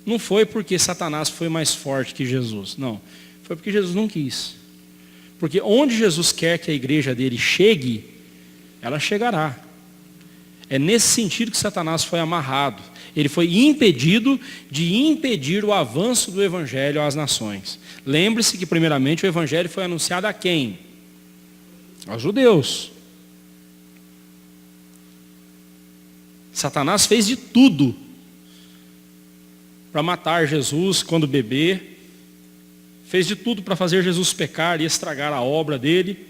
não foi porque Satanás foi mais forte que Jesus, não. Foi porque Jesus não quis. Porque onde Jesus quer que a igreja dele chegue, ela chegará. É nesse sentido que Satanás foi amarrado. Ele foi impedido de impedir o avanço do evangelho às nações. Lembre-se que primeiramente o evangelho foi anunciado a quem? Aos judeus. Satanás fez de tudo para matar Jesus quando bebê, fez de tudo para fazer Jesus pecar e estragar a obra dele,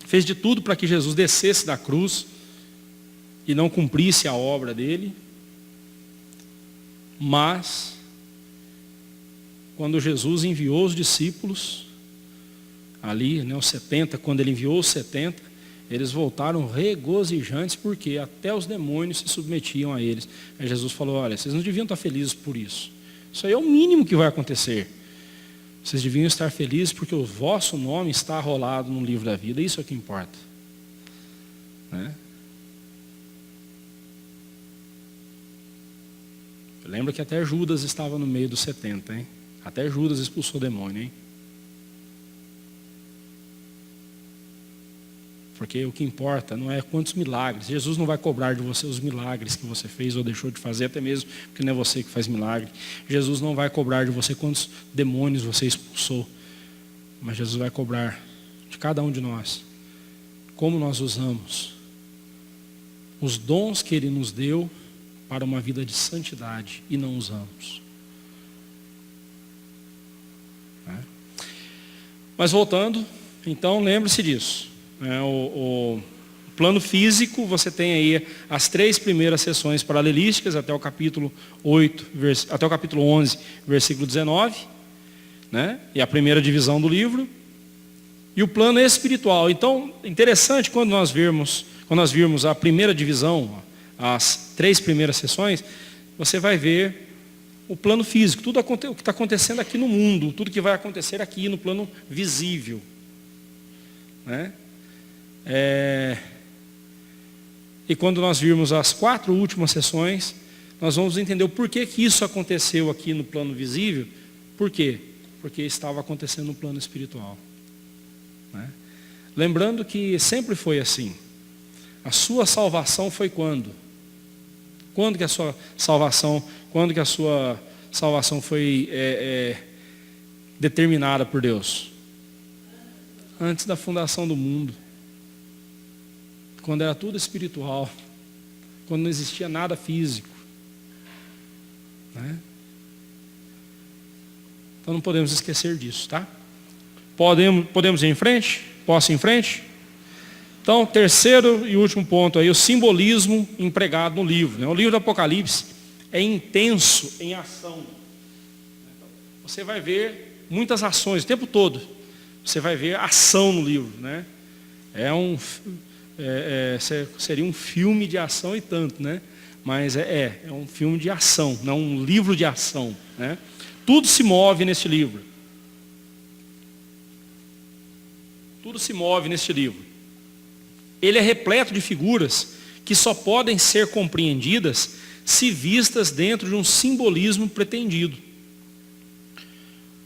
fez de tudo para que Jesus descesse da cruz e não cumprisse a obra dele. Mas, quando Jesus enviou os discípulos, ali, né, os 70, quando ele enviou os 70, eles voltaram regozijantes, porque até os demônios se submetiam a eles. Aí Jesus falou, olha, vocês não deviam estar felizes por isso. Isso aí é o mínimo que vai acontecer. Vocês deviam estar felizes porque o vosso nome está arrolado no livro da vida. Isso é o que importa. Né? Lembra que até Judas estava no meio dos 70, hein? Até Judas expulsou o demônio, hein? Porque o que importa não é quantos milagres. Jesus não vai cobrar de você os milagres que você fez ou deixou de fazer, até mesmo porque não é você que faz milagre. Jesus não vai cobrar de você quantos demônios você expulsou. Mas Jesus vai cobrar de cada um de nós como nós usamos os dons que Ele nos deu para uma vida de santidade e não usamos. Mas voltando, então lembre-se disso. O plano físico, você tem aí as 3 primeiras sessões paralelísticas até o capítulo 8, até o capítulo 11, versículo 19, né? E a primeira divisão do livro. E o plano espiritual. Então, interessante quando nós virmos a primeira divisão, as 3 primeiras sessões, você vai ver o plano físico, tudo o que está acontecendo aqui no mundo, tudo que vai acontecer aqui no plano visível, né? E quando nós virmos as 4 últimas sessões, nós vamos entender o porquê que isso aconteceu aqui no plano visível. Por quê? Porque estava acontecendo no plano espiritual, né? Lembrando que sempre foi assim. A sua salvação foi quando? Quando que a sua salvação foi determinada por Deus? Antes da fundação do mundo. Quando era tudo espiritual, quando não existia nada físico, né? Então não podemos esquecer disso, tá? Podemos ir em frente? Posso ir em frente? Então, terceiro e último ponto aí, o simbolismo empregado no livro, né? O livro do Apocalipse é intenso em ação. Você vai ver muitas ações o tempo todo. Você vai ver ação no livro, né? Seria um filme de ação e tanto, né? Mas é um filme de ação, não um livro de ação, né? Tudo se move neste livro. Tudo se move neste livro. Ele é repleto de figuras que só podem ser compreendidas se vistas dentro de um simbolismo pretendido.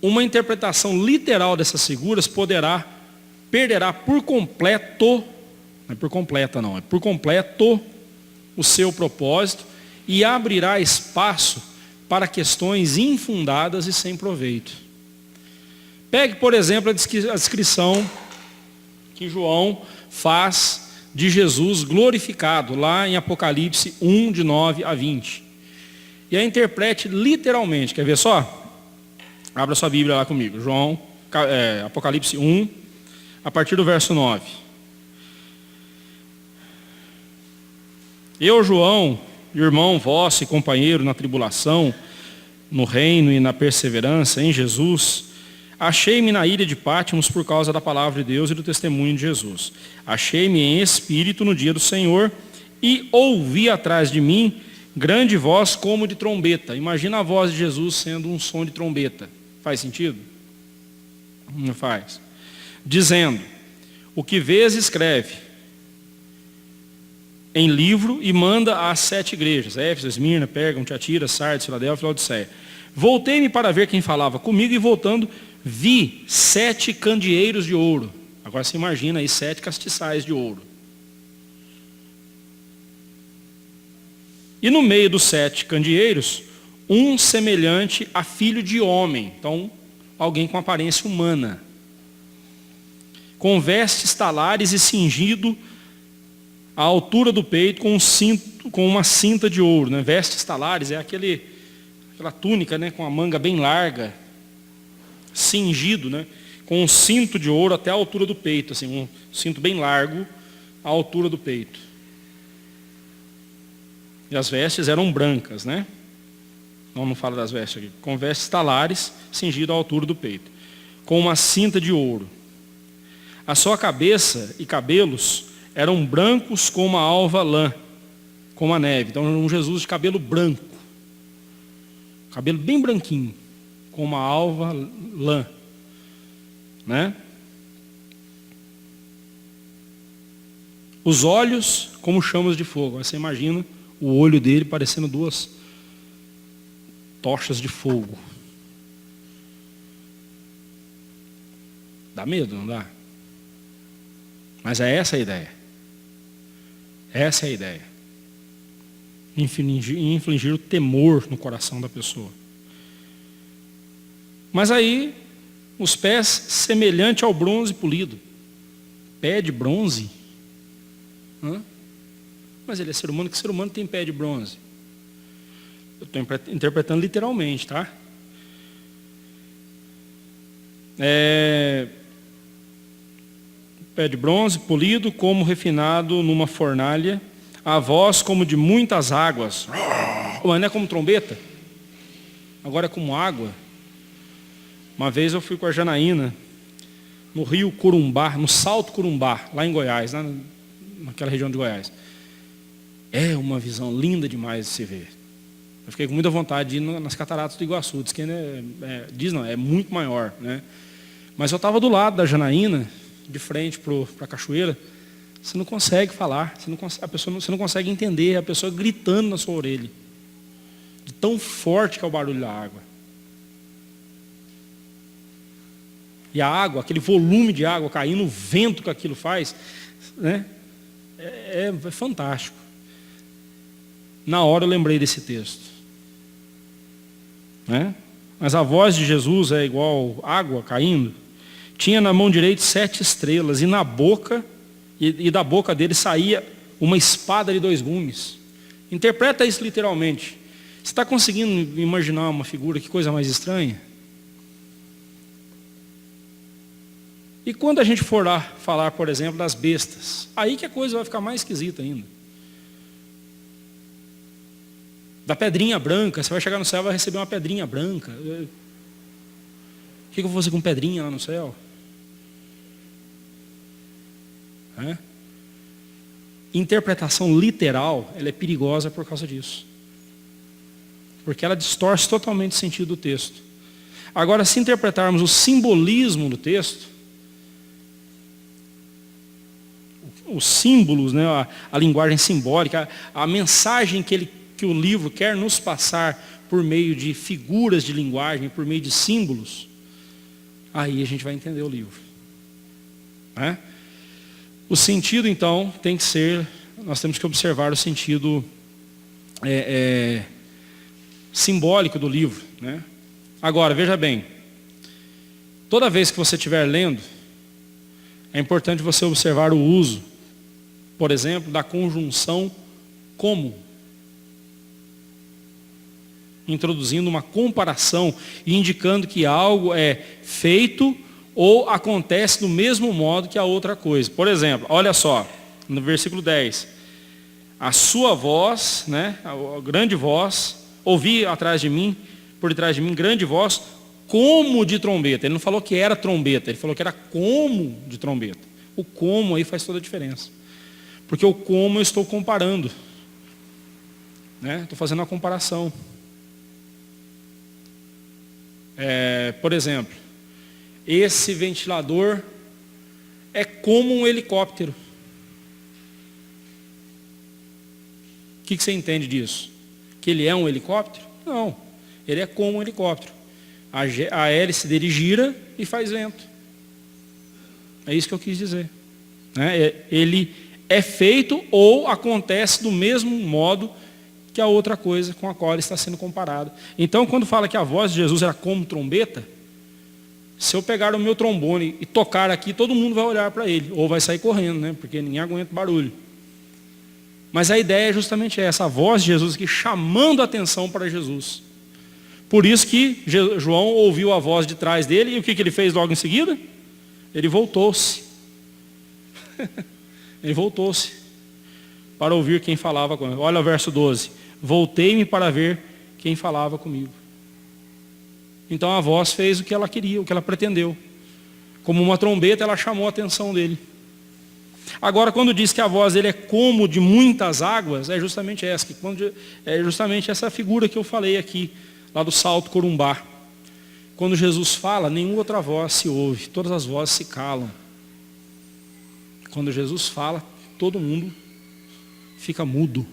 Uma interpretação literal dessas figuras perderá por completo, não é por completa não, é por completo o seu propósito e abrirá espaço para questões infundadas e sem proveito. Pegue, por exemplo, a descrição que João faz de Jesus glorificado, lá em Apocalipse 1, de 9 a 20. E a interprete literalmente, quer ver só? Abra sua Bíblia lá comigo, Apocalipse 1, a partir do verso 9. Eu, João, irmão vosso e companheiro na tribulação, no reino e na perseverança em Jesus, achei-me na ilha de Patmos por causa da palavra de Deus e do testemunho de Jesus. Achei-me em espírito no dia do Senhor e ouvi atrás de mim grande voz como de trombeta. Imagina a voz de Jesus sendo um som de trombeta. Faz sentido? Não faz. Dizendo, o que vês escreve em livro e manda às 7 igrejas, Éfeso, Esmirna, Pérgamo, Tiatira, Sardes, Filadélfia e Laodiceia. Voltei-me para ver quem falava comigo e voltando, vi 7 candeeiros de ouro. Agora você imagina aí 7 castiçais de ouro. E no meio dos 7 candeeiros, um semelhante a filho de homem. Então, alguém com aparência humana. Com vestes talares e cingido à altura do peito com uma cinta de ouro, né? Vestes talares é aquela túnica, né, com a manga bem larga, cingido, né, com um cinto de ouro até a altura do peito, assim, um cinto bem largo à altura do peito. E as vestes eram brancas, né? não fala das vestes aqui, com vestes talares, cingido à altura do peito, com uma cinta de ouro. A sua cabeça e cabelos eram brancos como a alva lã, como a neve. Então, um Jesus de cabelo branco, cabelo bem branquinho, como a alva lã, né? Os olhos como chamas de fogo. Você imagina o olho dele parecendo duas tochas de fogo. Dá medo, não dá? Mas é essa a ideia. Essa é a ideia. Infligir o temor no coração da pessoa. Mas aí, os pés semelhante ao bronze polido. Pé de bronze? Hã? Mas ele é ser humano, que ser humano tem pé de bronze? Eu estou interpretando literalmente, tá? Pé de bronze, polido, como refinado numa fornalha, a voz como de muitas águas. Mas não é como trombeta? Agora é como água. Uma vez eu fui com a Janaína, no rio Corumbá, no Salto Corumbá, lá em Goiás, naquela região de Goiás. É uma visão linda demais de se ver. Eu fiquei com muita vontade de ir nas cataratas do Iguaçu, diz que é muito maior, né? Mas eu estava do lado da Janaína, de frente para a cachoeira, você não consegue falar, você não consegue entender, a pessoa gritando na sua orelha, de tão forte que é o barulho da água. E a água, aquele volume de água caindo, o vento que aquilo faz, né? É fantástico. Na hora eu lembrei desse texto, né? Mas a voz de Jesus é igual água caindo. Tinha na mão direita 7 estrelas, e na boca, e da boca dele saía uma espada de 2 gumes. Interpreta isso literalmente. Você está conseguindo imaginar uma figura, que coisa mais estranha? E quando a gente for lá falar, por exemplo, das bestas, aí que a coisa vai ficar mais esquisita ainda. Da pedrinha branca, você vai chegar no céu e vai receber uma pedrinha branca. O que eu vou fazer com pedrinha lá no céu? Interpretação literal, ela é perigosa por causa disso. Porque ela distorce totalmente o sentido do texto. Agora, se interpretarmos o simbolismo do texto, os símbolos, né, a linguagem simbólica, a mensagem que o livro quer nos passar por meio de figuras de linguagem, por meio de símbolos, aí a gente vai entender o livro. Né? O sentido, então, tem que ser, nós temos que observar o sentido simbólico do livro. Né? Agora, veja bem, toda vez que você estiver lendo, é importante você observar o uso, por exemplo, da conjunção como, introduzindo uma comparação e indicando que algo é feito ou acontece do mesmo modo que a outra coisa. Por exemplo, olha só, no versículo 10. A sua voz, né, a grande voz, ouvi atrás de mim, por detrás de mim, grande voz, como de trombeta. Ele não falou que era trombeta, ele falou que era como de trombeta. O como aí faz toda a diferença. Porque o como eu estou comparando. Né? Estou fazendo uma comparação. Por exemplo, esse ventilador é como um helicóptero. O que você entende disso? Que ele é um helicóptero? Não, ele é como um helicóptero. A hélice dele gira e faz vento. É isso que eu quis dizer. Né? Ele é feito ou acontece do mesmo modo que a outra coisa com a qual ele está sendo comparado. Então, quando fala que a voz de Jesus era como trombeta, se eu pegar o meu trombone e tocar aqui, todo mundo vai olhar para ele, ou vai sair correndo, né? Porque ninguém aguenta barulho. Mas a ideia é justamente essa, a voz de Jesus aqui chamando a atenção para Jesus. Por isso que João ouviu a voz de trás dele, e o que ele fez logo em seguida? Ele voltou-se. Ele voltou-se para ouvir quem falava com ele. Olha o verso 12. Voltei-me para ver quem falava comigo. Então a voz fez o que ela queria, o que ela pretendeu. Como uma trombeta, ela chamou a atenção dele. Agora, quando diz que a voz dele é como de muitas águas, é justamente essa figura que eu falei aqui, lá do Salto Corumbá. Quando Jesus fala, nenhuma outra voz se ouve, todas as vozes se calam. Quando Jesus fala, todo mundo fica mudo,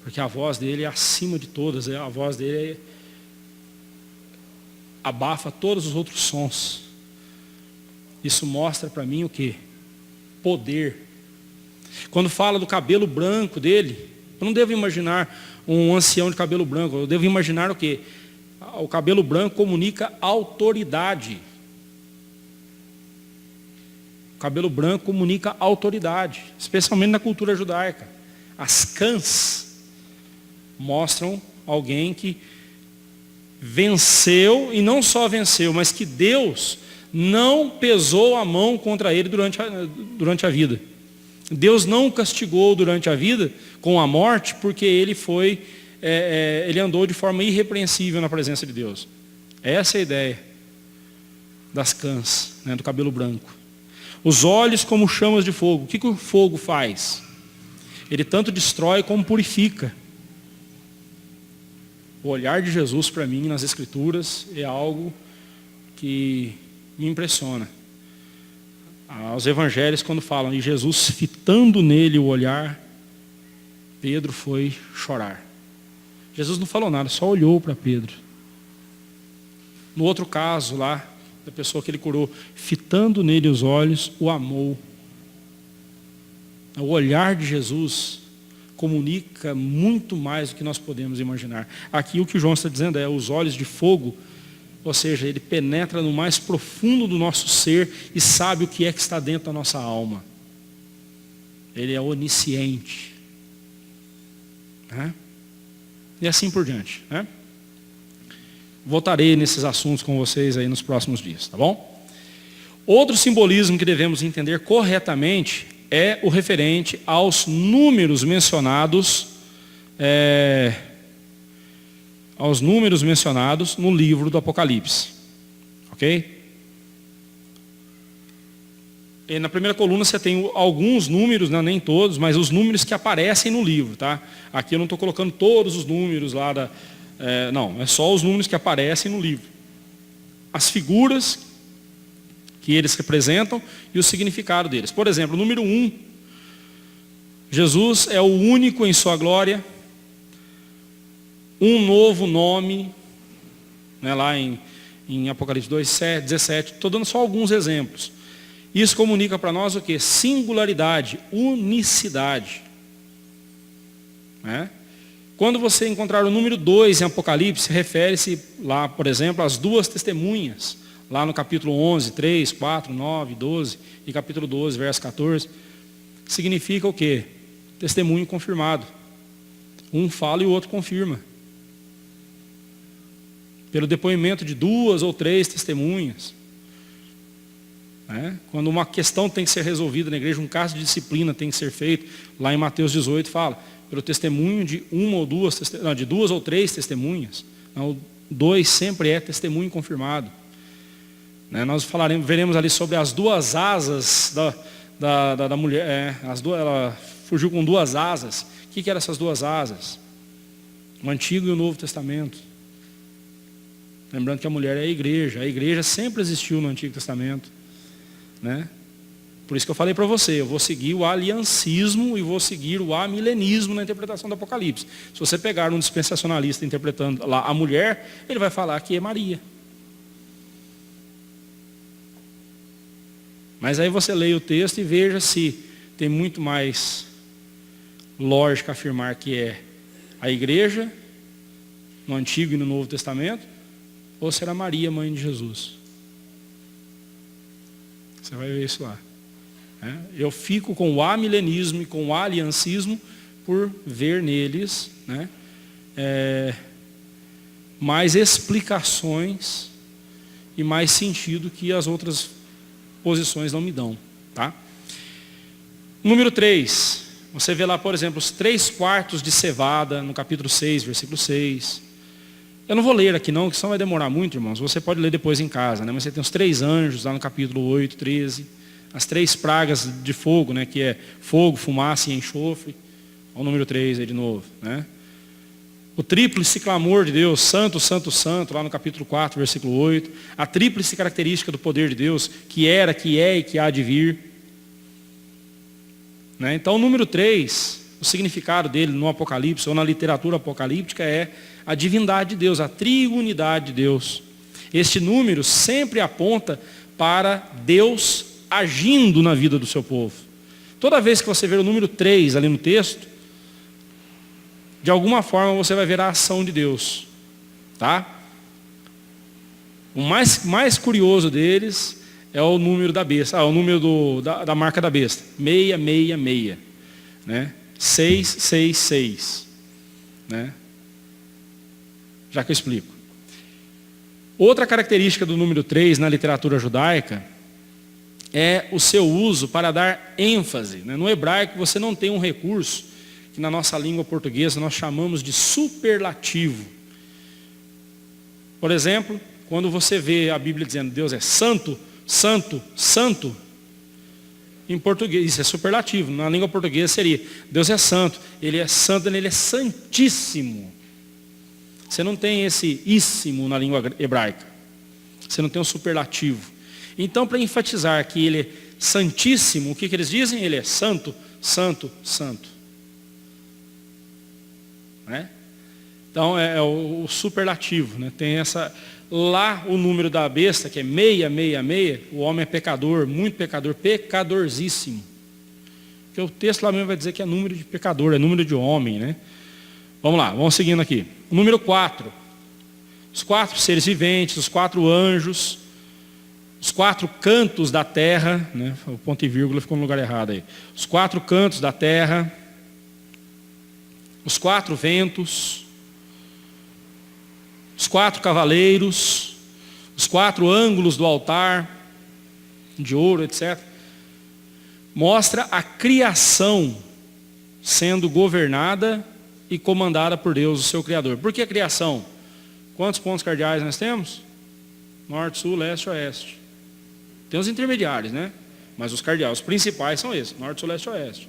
porque a voz dele é acima de todas, a voz dele abafa todos os outros sons. Isso mostra para mim o quê? Poder. Quando fala do cabelo branco dele, eu não devo imaginar um ancião de cabelo branco, eu devo imaginar o quê? O cabelo branco comunica autoridade. O cabelo branco comunica autoridade, especialmente na cultura judaica. As cãs mostram alguém que venceu, e não só venceu, mas que Deus não pesou a mão contra ele durante a vida. Deus não o castigou durante a vida com a morte, porque ele ele andou de forma irrepreensível na presença de Deus. Essa é a ideia das cãs, né, do cabelo branco. Os olhos como chamas de fogo. O que o fogo faz? Ele tanto destrói como purifica. O olhar de Jesus para mim nas Escrituras é algo que me impressiona. Os evangelhos, quando falam de Jesus fitando nele o olhar, Pedro foi chorar. Jesus não falou nada, só olhou para Pedro. No outro caso lá, da pessoa que ele curou, fitando nele os olhos, o amou. O olhar de Jesus comunica muito mais do que nós podemos imaginar. Aqui o que o João está dizendo é os olhos de fogo, ou seja, ele penetra no mais profundo do nosso ser e sabe o que é que está dentro da nossa alma. Ele é onisciente. Né? E assim por diante. Né? Voltarei nesses assuntos com vocês aí nos próximos dias, tá bom? Outro simbolismo que devemos entender corretamente é o referente aos números mencionados, no livro do Apocalipse. Ok? E na primeira coluna você tem alguns números, né, nem todos, mas os números que aparecem no livro. Tá? Aqui eu não estou colocando todos os números lá não, é só os números que aparecem no livro. As figuras que eles representam e o significado deles. Por exemplo, o número 1, Jesus é o único em sua glória, um novo nome, né, lá em Apocalipse 2:17, estou dando só alguns exemplos. Isso comunica para nós o quê? Singularidade, unicidade. Né? Quando você encontrar o número 2 em Apocalipse, refere-se lá, por exemplo, às duas testemunhas, lá no capítulo 11, 3, 4, 9, 12 e capítulo 12, verso 14. Significa o quê? Testemunho confirmado. Um fala e o outro confirma. Pelo depoimento de 2 ou 3 testemunhas. Né? Quando uma questão tem que ser resolvida na igreja, um caso de disciplina tem que ser feito, lá em Mateus 18 fala, pelo testemunho de de 2 ou 3 testemunhas. Não, 2 sempre é testemunho confirmado. Né? Nós veremos ali sobre as 2 asas da mulher. Ela fugiu com 2 asas. O que eram essas 2 asas? O Antigo e o Novo Testamento. Lembrando que a mulher é a igreja. A igreja sempre existiu no Antigo Testamento. Né? Por isso que eu falei para você, eu vou seguir o aliancismo e vou seguir o amilenismo na interpretação do Apocalipse. Se você pegar um dispensacionalista interpretando lá a mulher, ele vai falar que é Maria. Mas aí você leia o texto e veja se tem muito mais lógica afirmar que é a igreja, no Antigo e no Novo Testamento, ou será Maria, mãe de Jesus. Você vai ver isso lá. Eu fico com o amilenismo e com o aliancismo por ver neles, né, mais explicações e mais sentido que as outras posições não me dão. Tá? Número 3. Você vê lá, por exemplo, os 3 quartos de cevada, no capítulo 6, versículo 6. Eu não vou ler aqui não, que senão vai demorar muito, irmãos. Você pode ler depois em casa, né? Mas você tem os 3 anjos lá no capítulo 8, 13. As 3 pragas de fogo, né? Que é fogo, fumaça e enxofre. Olha o número 3 aí de novo, né? O tríplice clamor de Deus, santo, santo, santo, lá no capítulo 4, versículo 8. A tríplice característica do poder de Deus, que era, que é e que há de vir. Né? Então o número 3, o significado dele no Apocalipse, ou na literatura apocalíptica, é a divindade de Deus, a triunidade de Deus. Este número sempre aponta para Deus agindo na vida do seu povo. Toda vez que você ver o número 3 ali no texto, de alguma forma você vai ver a ação de Deus. Tá? O mais curioso deles é o número da besta, o número da marca da besta. 666. Né? 666. Né? Já que eu explico. Outra característica do número 3 na literatura judaica é o seu uso para dar ênfase. Né? No hebraico você não tem um recurso que na nossa língua portuguesa nós chamamos de superlativo. Por exemplo, quando você vê a Bíblia dizendo Deus é santo, santo, santo, em português, isso é superlativo. Na língua portuguesa seria, Deus é santo, Ele é santo, Ele é santíssimo. Você não tem esse íssimo na língua hebraica. Você não tem um superlativo. Então, para enfatizar que Ele é santíssimo, o que eles dizem? Ele é santo, santo, santo. Né? Então, é o superlativo. Né? Tem essa... Lá o número da besta, que é 666, o homem é pecador, muito pecador, pecadorzíssimo. Porque o texto lá mesmo vai dizer que é número de pecador, é número de homem, né? Vamos lá, vamos seguindo aqui. O número 4. Os 4 seres viventes, os 4 anjos, os 4 cantos da terra, né? O ponto e vírgula ficou no lugar errado aí. Os 4 cantos da terra, os 4 ventos, os 4 cavaleiros, os 4 ângulos do altar, de ouro, etc. Mostra a criação sendo governada e comandada por Deus, o seu Criador. Por que a criação? Quantos pontos cardeais nós temos? Norte, sul, leste, oeste. Tem os intermediários, né? Mas os cardeais, os principais são esses, norte, sul, leste, oeste.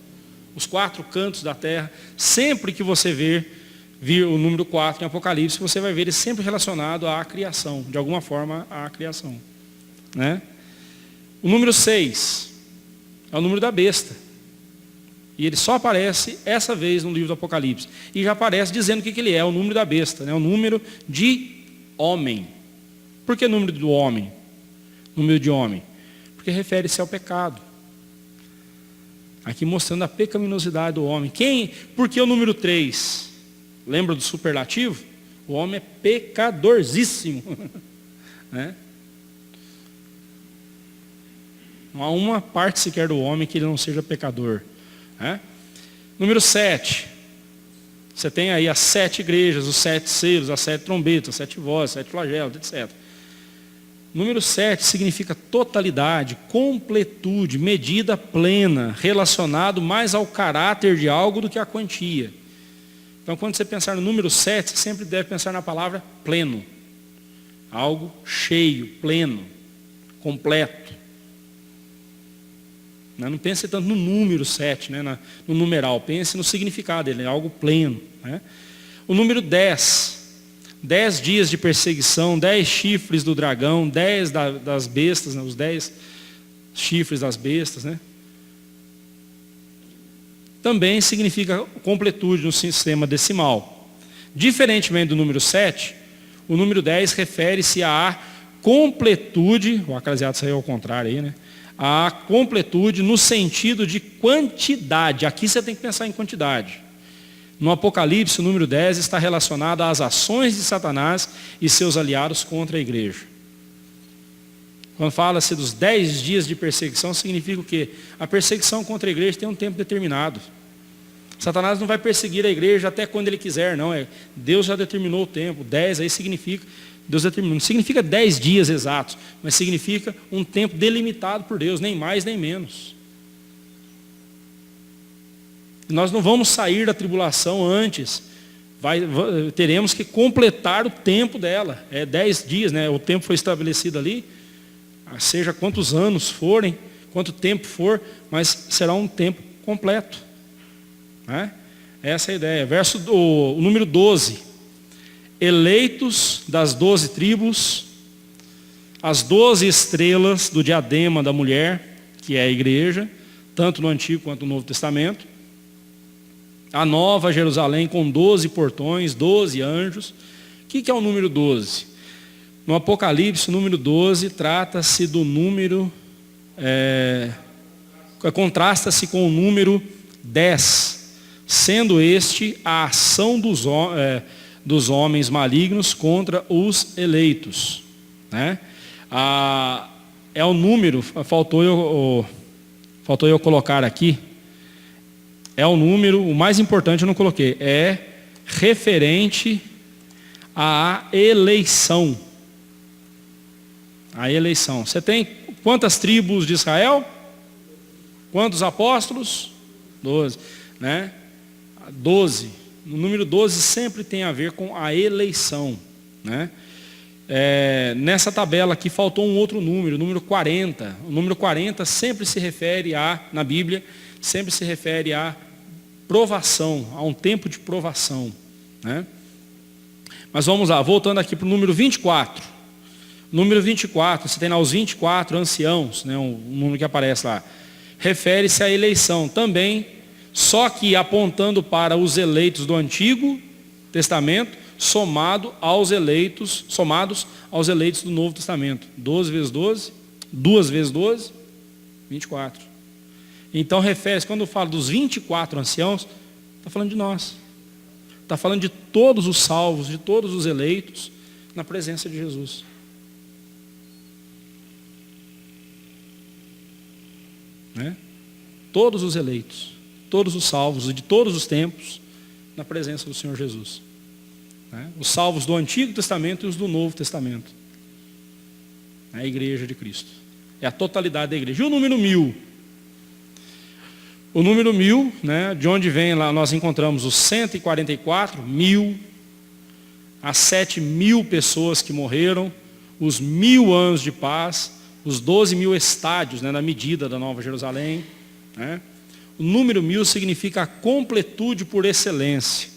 Os 4 cantos da terra, sempre que você vir o número 4 em Apocalipse, você vai ver ele sempre relacionado à criação, de alguma forma à criação. Né? O número 6 é o número da besta. E ele só aparece essa vez no livro do Apocalipse. E já aparece dizendo o que ele é, o número da besta, né? O número de homem. Por que número do homem? Número de homem. Porque refere-se ao pecado. Aqui mostrando a pecaminosidade do homem. Por que o número 3? Lembra do superlativo? O homem é pecadorzíssimo. Né? Não há uma parte sequer do homem que ele não seja pecador. Né? Número 7. Você tem aí as 7 igrejas, os 7 selos, as 7 trombetas, as 7 vozes, 7 flagelos, etc. Número 7 significa totalidade, completude, medida plena, relacionado mais ao caráter de algo do que à quantia. Então, quando você pensar no número 7, você sempre deve pensar na palavra pleno. Algo cheio, pleno, completo. Não pense tanto no número 7, né, no numeral. Pense no significado dele, é algo pleno. Né? O número 10. 10 dias de perseguição, 10 chifres do dragão, 10 das bestas, né, os 10 chifres das bestas. Né? Também significa completude no sistema decimal. Diferentemente do número 7, o número 10 refere-se à completude, o Eclesiastes saiu ao contrário aí, né? A completude no sentido de quantidade. Aqui você tem que pensar em quantidade. No Apocalipse, o número 10 está relacionado às ações de Satanás e seus aliados contra a igreja. Quando fala-se dos 10 dias de perseguição, significa o quê? A perseguição contra a igreja tem um tempo determinado. Satanás não vai perseguir a igreja até quando ele quiser, não. Deus já determinou o tempo. 10 aí significa, Deus determinou. Não significa 10 dias exatos, mas significa um tempo delimitado por Deus, nem mais nem menos. Nós não vamos sair da tribulação antes. Teremos que completar o tempo dela. 10 dias, né? O tempo foi estabelecido ali. Seja quantos anos forem, quanto tempo for, mas será um tempo completo. Né? Essa é a ideia. O número 12. Eleitos das 12 tribos, as 12 estrelas do diadema da mulher, que é a igreja, tanto no Antigo quanto no Novo Testamento. A nova Jerusalém com 12 portões, 12 anjos. O que é o número 12? No Apocalipse, o número 12 trata-se do número, contrasta-se com o número 10, sendo este a ação dos homens malignos contra os eleitos. Né? É o número, faltou eu colocar aqui, é o número, o mais importante eu não coloquei, é referente à eleição. A eleição. Você tem quantas tribos de Israel? Quantos apóstolos? 12. Né? 12. O número 12 sempre tem a ver com a eleição. Né? Nessa tabela aqui faltou um outro número, o número 40. O número 40 sempre se refere na Bíblia, sempre se refere a provação, a um tempo de provação. Né? Mas vamos lá, voltando aqui para o número 24. Número 24, você tem lá os 24 anciãos, né, um número que aparece lá. Refere-se à eleição também, só que apontando para os eleitos do Antigo Testamento, somados aos eleitos do Novo Testamento. 12 vezes 12, 2 vezes 12, 24. Então refere-se, quando eu falo dos 24 anciãos, está falando de nós. Está falando de todos os salvos, de todos os eleitos, na presença de Jesus. Né? Todos os eleitos, todos os salvos, de todos os tempos, na presença do Senhor Jesus. Né? Os salvos do Antigo Testamento e os do Novo Testamento. É a igreja de Cristo. É a totalidade da igreja. E o número 1000? O número 1000, né, de onde vem lá, nós encontramos os 144 mil, as 7.000 pessoas que morreram, os 1000 anos de paz, os 12.000 estádios, né, na medida da Nova Jerusalém. Né? O número 1000 significa a completude por excelência.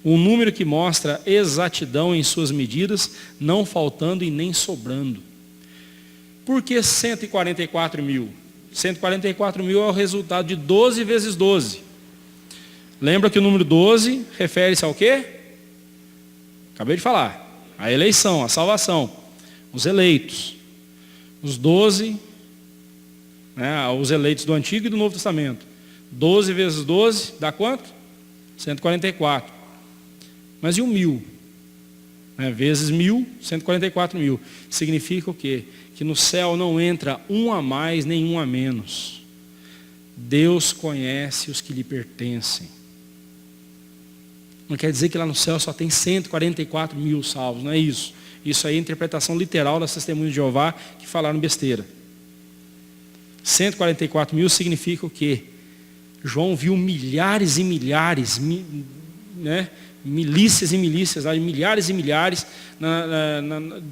Um número que mostra exatidão em suas medidas, não faltando e nem sobrando. Por que 144 mil? 144 mil é o resultado de 12 vezes 12. Lembra que o número 12 refere-se ao quê? Acabei de falar. A eleição, a salvação. Os eleitos. Os 12, né, os eleitos do Antigo e do Novo Testamento. 12 vezes 12 dá quanto? 144. Mas e o 1000? Né, vezes 1000, 144 mil. Significa o quê? Que no céu não entra um a mais, nem um a menos. Deus conhece os que lhe pertencem. Não quer dizer que lá no céu só tem 144 mil salvos, não é isso. Isso aí é a interpretação literal das testemunhas de Jeová que falaram besteira. 144 mil significa o quê? João viu milhares e milhares, né? Milícias e milícias, milhares e milhares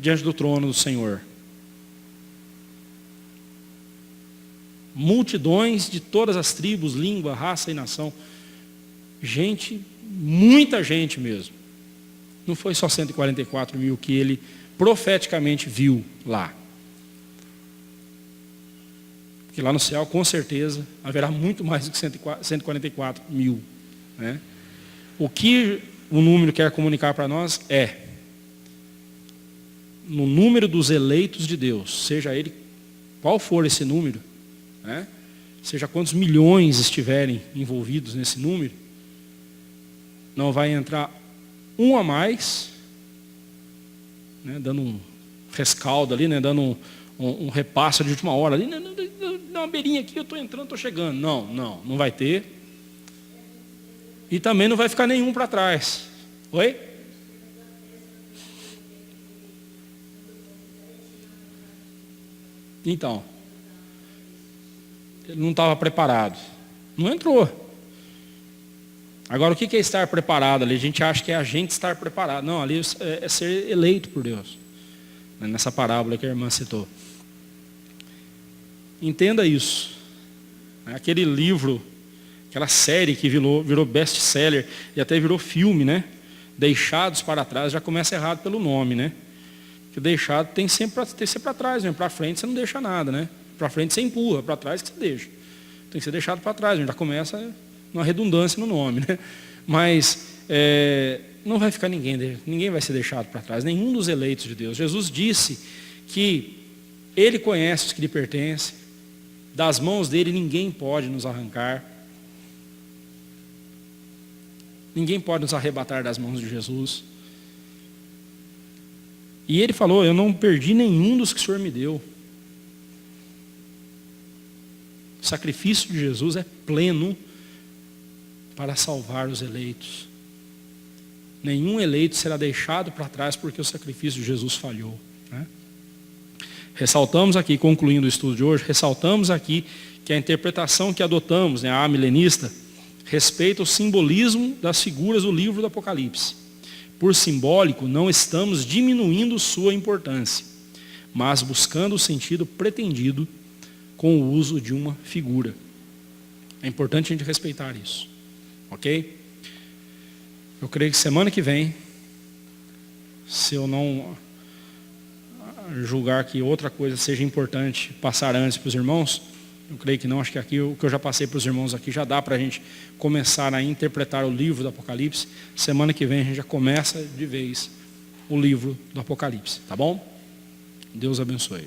diante do trono do Senhor. Multidões de todas as tribos, língua, raça e nação. Gente, muita gente mesmo. Não foi só 144 mil que ele profeticamente viu lá. Porque lá no céu, com certeza, haverá muito mais do que 144 mil. Né? O que o número quer comunicar para nós é, no número dos eleitos de Deus, seja ele qual for esse número, né? Seja quantos milhões estiverem envolvidos nesse número, não vai entrar um a mais, né, dando um rescaldo ali, né, dando um repasso de última hora ali, dá uma beirinha aqui, eu estou entrando, estou chegando. Não vai ter. E também não vai ficar nenhum para trás. Oi? Então, ele não estava preparado. Não entrou. Agora, o que é estar preparado ali? A gente acha que é a gente estar preparado. Não, ali é ser eleito por Deus. Nessa parábola que a irmã citou. Entenda isso. Aquele livro, aquela série que virou best-seller e até virou filme, né? Deixados para trás, já começa errado pelo nome, né? Que deixado tem sempre para trás, né? Para frente você não deixa nada, né? Para frente você empurra, para trás que você deixa. Tem que ser deixado para trás, já começa uma redundância no nome, né? Mas não vai ficar ninguém vai ser deixado para trás, nenhum dos eleitos de Deus. Jesus disse que Ele conhece os que lhe pertencem, das mãos dele ninguém pode nos arrancar, ninguém pode nos arrebatar das mãos de Jesus. E Ele falou, eu não perdi nenhum dos que o Senhor me deu. O sacrifício de Jesus é pleno para salvar os eleitos. Nenhum eleito será deixado para trás porque o sacrifício de Jesus falhou, né? Ressaltamos aqui, concluindo o estudo de hoje, ressaltamos aqui que a interpretação que adotamos, né, a milenista, respeita o simbolismo das figuras do livro do Apocalipse. Por simbólico, não estamos diminuindo sua importância, mas buscando o sentido pretendido com o uso de uma figura. É importante a gente respeitar isso. Ok? Eu creio que semana que vem, se eu não julgar que outra coisa seja importante passar antes para os irmãos, eu creio que não, acho que aqui o que eu já passei para os irmãos aqui já dá para a gente começar a interpretar o livro do Apocalipse. Semana que vem a gente já começa de vez o livro do Apocalipse, tá bom? Deus abençoe.